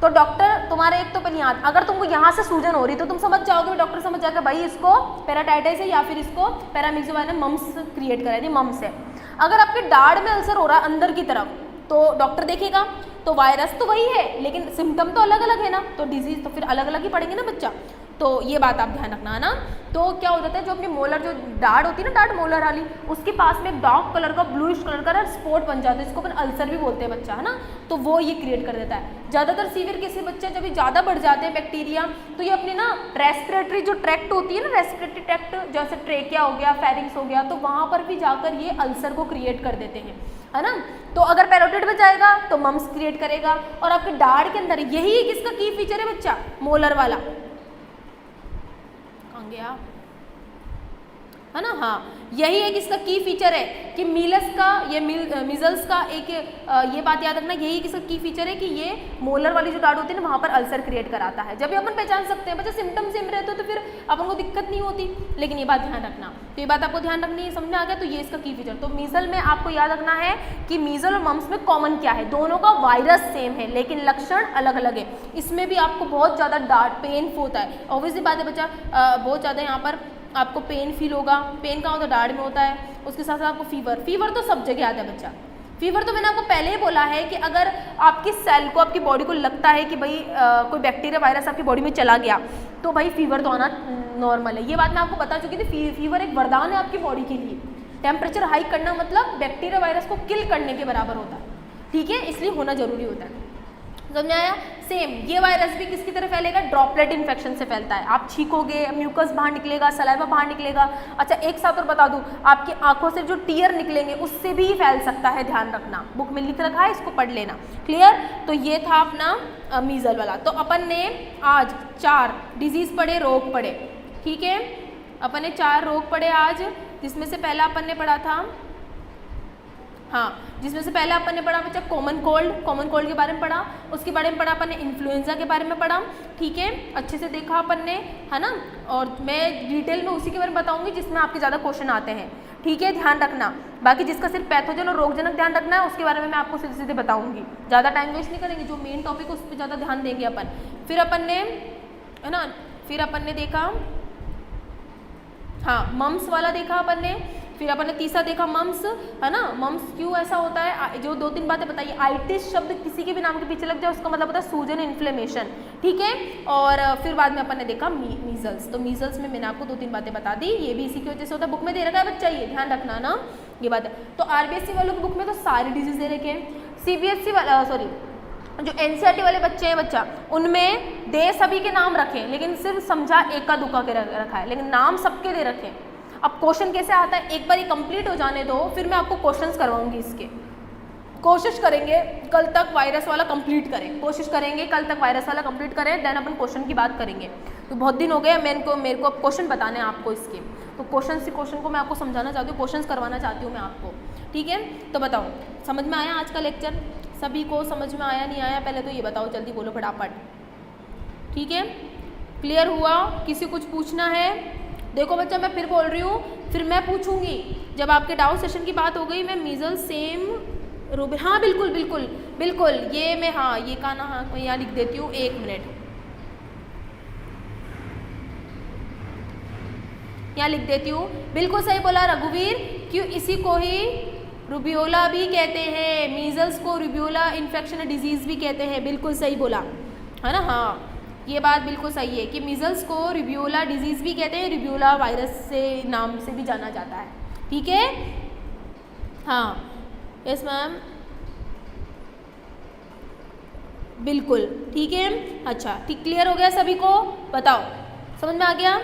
तो डॉक्टर तुम्हारे एक तो बुनियाद, अगर तुमको यहाँ से सूजन हो रही तो तुम समझ जाओगे, डॉक्टर समझ जाएगा भाई इसको पैराटाइटिस है या फिर इसको पैरामिक्सो वायरस ने मम्स क्रिएट करा दी, मम्स है। अगर आपके दाढ़ में अल्सर हो रहा है अंदर की तरफ तो डॉक्टर देखेगा, तो वायरस तो वही है लेकिन सिम्टम तो अलग अलग है ना, तो डिजीज तो फिर अलग अलग ही पड़ेंगे ना बच्चा। तो ये बात आप ध्यान रखना है ना। तो क्या हो जाता है, जो अपनी मोलर, जो दाढ़ होती है ना, दाढ़ मोलर वाली, उसके पास में एक डार्क कलर का, ब्लूइश कलर का स्पॉट बन जाता है, इसको अपन अल्सर भी बोलते हैं बच्चा, है ना। तो वो ये क्रिएट कर देता है। ज़्यादातर सीवियर केसेस बच्चे जब ये ज़्यादा बढ़ जाते हैं बैक्टीरिया, तो ये अपनी ना रेस्पिरेटरी जो ट्रैक्ट होती है ना, रेस्पिरेटरी ट्रैक्ट जैसे ट्रेकिया हो गया, फेरिंग्स हो गया, तो वहाँ पर भी जाकर ये अल्सर को क्रिएट कर देते हैं, है ना। तो अगर पैरोटिड में जाएगा तो मम्स क्रिएट करेगा, और आपके दाढ़ के अंदर यही किसका की फीचर है बच्चा? मोलर वाला, गया है ना। हाँ, यही एक इसका की फीचर है कि मीजल्स का एक ये बात याद रखना, यही किसका की फीचर है कि ये मोलर वाली जो दाढ़ होती है ना, वहाँ पर अल्सर क्रिएट कराता है। जब भी अपन पहचान सकते हैं बच्चा, सिम्टम सेम रहते हो तो फिर अपन को दिक्कत नहीं होती, लेकिन ये बात ध्यान रखना। तो ये बात आपको ध्यान रखनी है, समझ में आ गया? तो ये इसका की फीचर। तो मीजल में आपको याद रखना है कि मीजल और मम्स में कॉमन क्या है, दोनों का वायरस सेम है लेकिन लक्षण अलग अलग है। इसमें भी आपको बहुत ज़्यादा पेन होता है, ऑब्वियसली बात है बच्चा, बहुत ज़्यादा यहाँ पर आपको पेन फील होगा। पेन कहाँ होता है? दाढ़ में होता है। उसके साथ साथ आपको फीवर तो सब जगह आता है बच्चा। फीवर तो मैंने आपको पहले ही बोला है कि अगर आपकी सेल को, आपकी बॉडी को लगता है कि भाई कोई बैक्टीरिया वायरस आपकी बॉडी में चला गया, तो भाई फीवर तो आना नॉर्मल है। ये बात मैं आपको बता चुकी थी, फीवर एक वरदान है आपकी बॉडी के लिए। टेम्परेचर हाई करना मतलब बैक्टीरिया वायरस को किल करने के बराबर होता है, ठीक है, इसलिए होना जरूरी होता है। समझ में आया? सेम ये वायरस भी किसकी तरह फैलेगा? ड्रॉपलेट इन्फेक्शन से फैलता है। आप छींकोगे, म्यूकस बाहर निकलेगा, सलाइवा बाहर निकलेगा। अच्छा, एक साथ और बता दूं, आपकी आंखों से जो टीयर निकलेंगे उससे भी फैल सकता है, ध्यान रखना। बुक में लिख रखा है, इसको पढ़ लेना। क्लियर? तो ये था अपना मीजल वाला। तो अपन ने आज 4 डिजीज पढ़े, रोग पढ़े, ठीक है। अपन ने 4 रोग पढ़े आज, जिसमें से पहला अपन ने पढ़ा था, हाँ, जिसमें से पहले अपन ने पढ़ा बच्चा कॉमन कोल्ड के बारे में पढ़ा। उसके बारे में पढ़ा अपन ने इन्फ्लुएंजा के बारे में पढ़ा, ठीक है, अच्छे से देखा अपन ने, है ना। और मैं डिटेल में उसी के बारे में बताऊंगी जिसमें आपके ज़्यादा क्वेश्चन आते हैं, ठीक है, ध्यान रखना। बाकी जिसका सिर्फ पैथोजन और रोगजनक ध्यान रखना है, उसके बारे में मैं आपको सीधे सीधे बताऊँगी, ज़्यादा टाइम वेस्ट नहीं करेंगे। जो मेन टॉपिक है उस पर ज़्यादा ध्यान देंगे अपन। फिर अपन ने, है ना, फिर अपन ने देखा, हाँ, मम्स वाला देखा अपन ने। फिर अपन ने तीसरा देखा मम्स, है ना। मम्स क्यों ऐसा होता है, जो 2-3 बातें बताइए। आइटिस शब्द किसी के भी नाम के पीछे लग जाए उसका मतलब होता है सूजन, इन्फ्लेमेशन, ठीक है। और फिर बाद में अपन ने देखा मीजल्स। तो मीजल्स में मैंने आपको 2-3 बातें बता दी, ये भी इसी की वजह से होता है। बुक में दे रखा है बच्चा, ये ध्यान रखना ना ये बात है। तो आरबीएसई वालों की बुक में तो सारी डिजीज दे रखे हैं। सीबीएसई वाला जो एनसीईआरटी वाले बच्चे हैं बच्चा, उनमें दे सभी के नाम रखे लेकिन सिर्फ समझा एक का दुक्का के रखा है, लेकिन नाम सबके दे रखे हैं। अब क्वेश्चन कैसे आता है, एक बार ये कंप्लीट हो जाने दो, फिर मैं आपको क्वेश्चंस करवाऊंगी इसके। कोशिश करेंगे कल तक वायरस वाला कंप्लीट करें, कोशिश करेंगे कल तक वायरस वाला कंप्लीट करें, देन अपन क्वेश्चन की बात करेंगे। तो बहुत दिन हो गए मेरे को अब क्वेश्चन बताने हैं आपको इसके, तो क्वेश्चन को मैं आपको समझाना चाहती हूँ, क्वेश्चन करवाना चाहती हूँ मैं आपको, ठीक है। तो बताओ समझ में आया आज का लेक्चर, सभी को समझ में आया नहीं आया, पहले तो ये बताओ, जल्दी बोलो फटाफट, ठीक है। क्लियर हुआ, किसी कुछ पूछना है? देखो बच्चा मैं फिर बोल रही हूँ, फिर मैं पूछूंगी जब आपके डाउट सेशन की बात हो गई। मैं मीजल्स, सेम, रूबेला, हाँ बिल्कुल बिल्कुल बिल्कुल, ये मैं, हाँ ये का ना, हाँ मैं यहाँ लिख देती हूँ, 1 मिनट यहाँ लिख देती हूँ। बिल्कुल सही बोला रघुवीर, क्यों इसी को ही रूबियोला भी कहते हैं, मीजल्स को रूबियोला इन्फेक्शन डिजीज भी कहते हैं, बिल्कुल सही बोला है ना। हाँ ये बात बिल्कुल सही है कि मीजल्स को रूबियोला डिजीज भी कहते हैं, रूबियोला वायरस से नाम से भी जाना जाता है, ठीक है। हाँ यस मैम, बिल्कुल ठीक है। अच्छा ठीक, क्लियर हो गया सभी को? बताओ समझ में आ गया?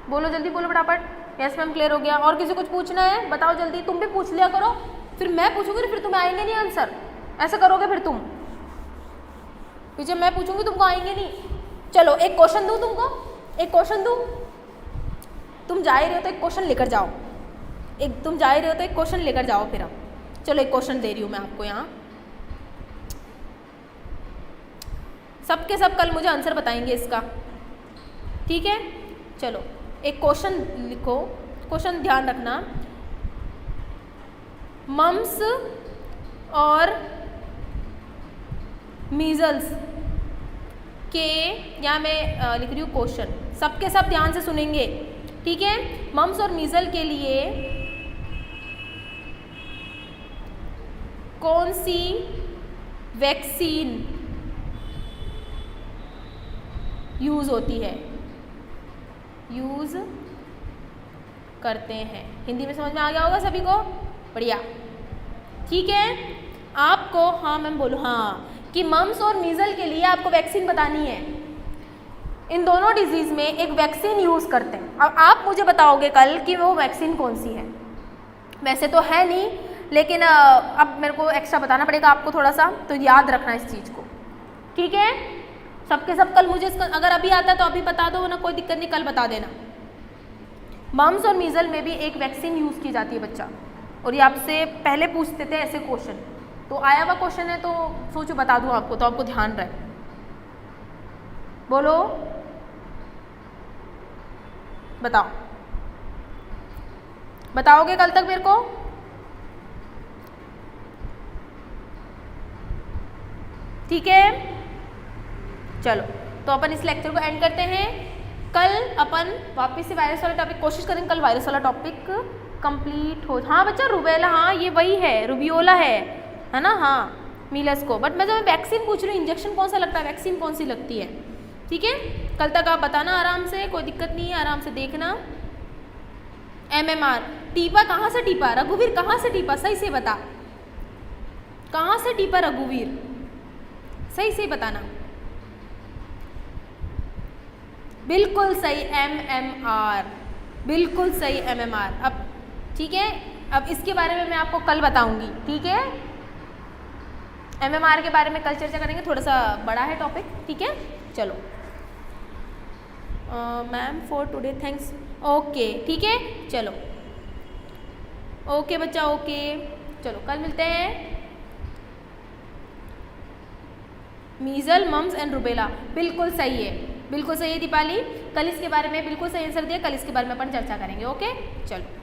बोलो जल्दी बोलो फटाफट। यस मैम क्लियर हो गया। और किसी कुछ पूछना है बताओ जल्दी, तुम भी पूछ लिया करो, फिर मैं पूछूंगी फिर तुम्हें आएंगे नहीं आंसर, ऐसा करोगे फिर तुम, पीछे मैं पूछूंगी तुमको आएंगे नहीं। चलो एक क्वेश्चन दूँ तुमको, एक क्वेश्चन दूँ, तुम जा ही रहे हो तो एक क्वेश्चन लेकर जाओ, तुम जा ही रहे हो तो एक क्वेश्चन लेकर जाओ फिर। अब चलो एक क्वेश्चन दे रही हूँ मैं आपको यहाँ, सबके सब कल मुझे आंसर बताएंगे इसका, ठीक है। चलो एक क्वेश्चन लिखो, क्वेश्चन ध्यान रखना, मम्स और मीजल्स के, यहाँ मैं लिख रही हूँ क्वेश्चन, सबके सब ध्यान से सुनेंगे, ठीक है। मम्स और मीजल के लिए कौन सी वैक्सीन यूज़ होती है, यूज़ करते हैं? हिंदी में समझ में आ गया होगा सभी को? बढ़िया, ठीक है। आपको, हाँ मैम बोलो, हाँ, कि मम्स और मीजल के लिए आपको वैक्सीन बतानी है। इन दोनों डिजीज़ में एक वैक्सीन यूज़ करते हैं। अब आप मुझे बताओगे कल कि वो वैक्सीन कौन सी है। वैसे तो है नहीं, लेकिन अब मेरे को एक्स्ट्रा बताना पड़ेगा आपको थोड़ा सा, तो याद रखना इस चीज़ को, ठीक है। सबके सब कल मुझे इसका, अगर अभी आता है तो अभी बता दो, ना कोई दिक्कत नहीं, कल बता देना। मम्स और मीजल में भी एक वैक्सीन यूज़ की जाती है बच्चा, और ये आपसे पहले पूछते थे ऐसे क्वेश्चन, तो आया हुआ क्वेश्चन है तो सोचो बता दूँ आपको, तो आपको ध्यान रहे। बोलो बताओ, बताओगे कल तक मेरे को? ठीक है, चलो तो अपन इस लेक्चर को एंड करते हैं। कल अपन वापस से वायरस वाला टॉपिक, कोशिश करेंगे कल वायरस वाला टॉपिक कंप्लीट हो। हाँ बच्चा रूबेला, हाँ ये वही है, रूबियोला है ना, हाँ मीजल्स को। बट मैं जब वैक्सीन पूछ रही हूँ, इंजेक्शन कौन सा लगता है, वैक्सीन कौन सी लगती है, ठीक है। कल तक आप बताना आराम से, कोई दिक्कत नहीं है, आराम से देखना। MMR टीपा कहाँ से टीपा रघुवीर, कहाँ से टीपा, सही से बता, कहाँ से टीपा रघुवीर, सही से बताना। बिल्कुल सही MMR, बिल्कुल सही MMR। अब ठीक है, अब इसके बारे में मैं आपको कल बताऊंगी, ठीक है। MMR के बारे में कल चर्चा करेंगे, थोड़ा सा बड़ा है टॉपिक, ठीक है। चलो ma'am for today thanks, okay ठीक है, चलो ओके बच्चा, ओके चलो कल मिलते हैं। मीजल, मम्स एंड रूबेला, बिल्कुल सही है, बिल्कुल सही है दीपाली, कल इसके बारे में बिल्कुल सही आंसर दिया, कल इसके बारे में अपन चर्चा करेंगे, ओके चलो।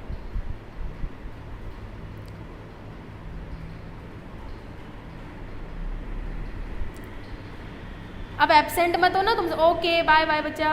अब एब्सेंट मत हो ना तुम। ओके बाय बाय बच्चा।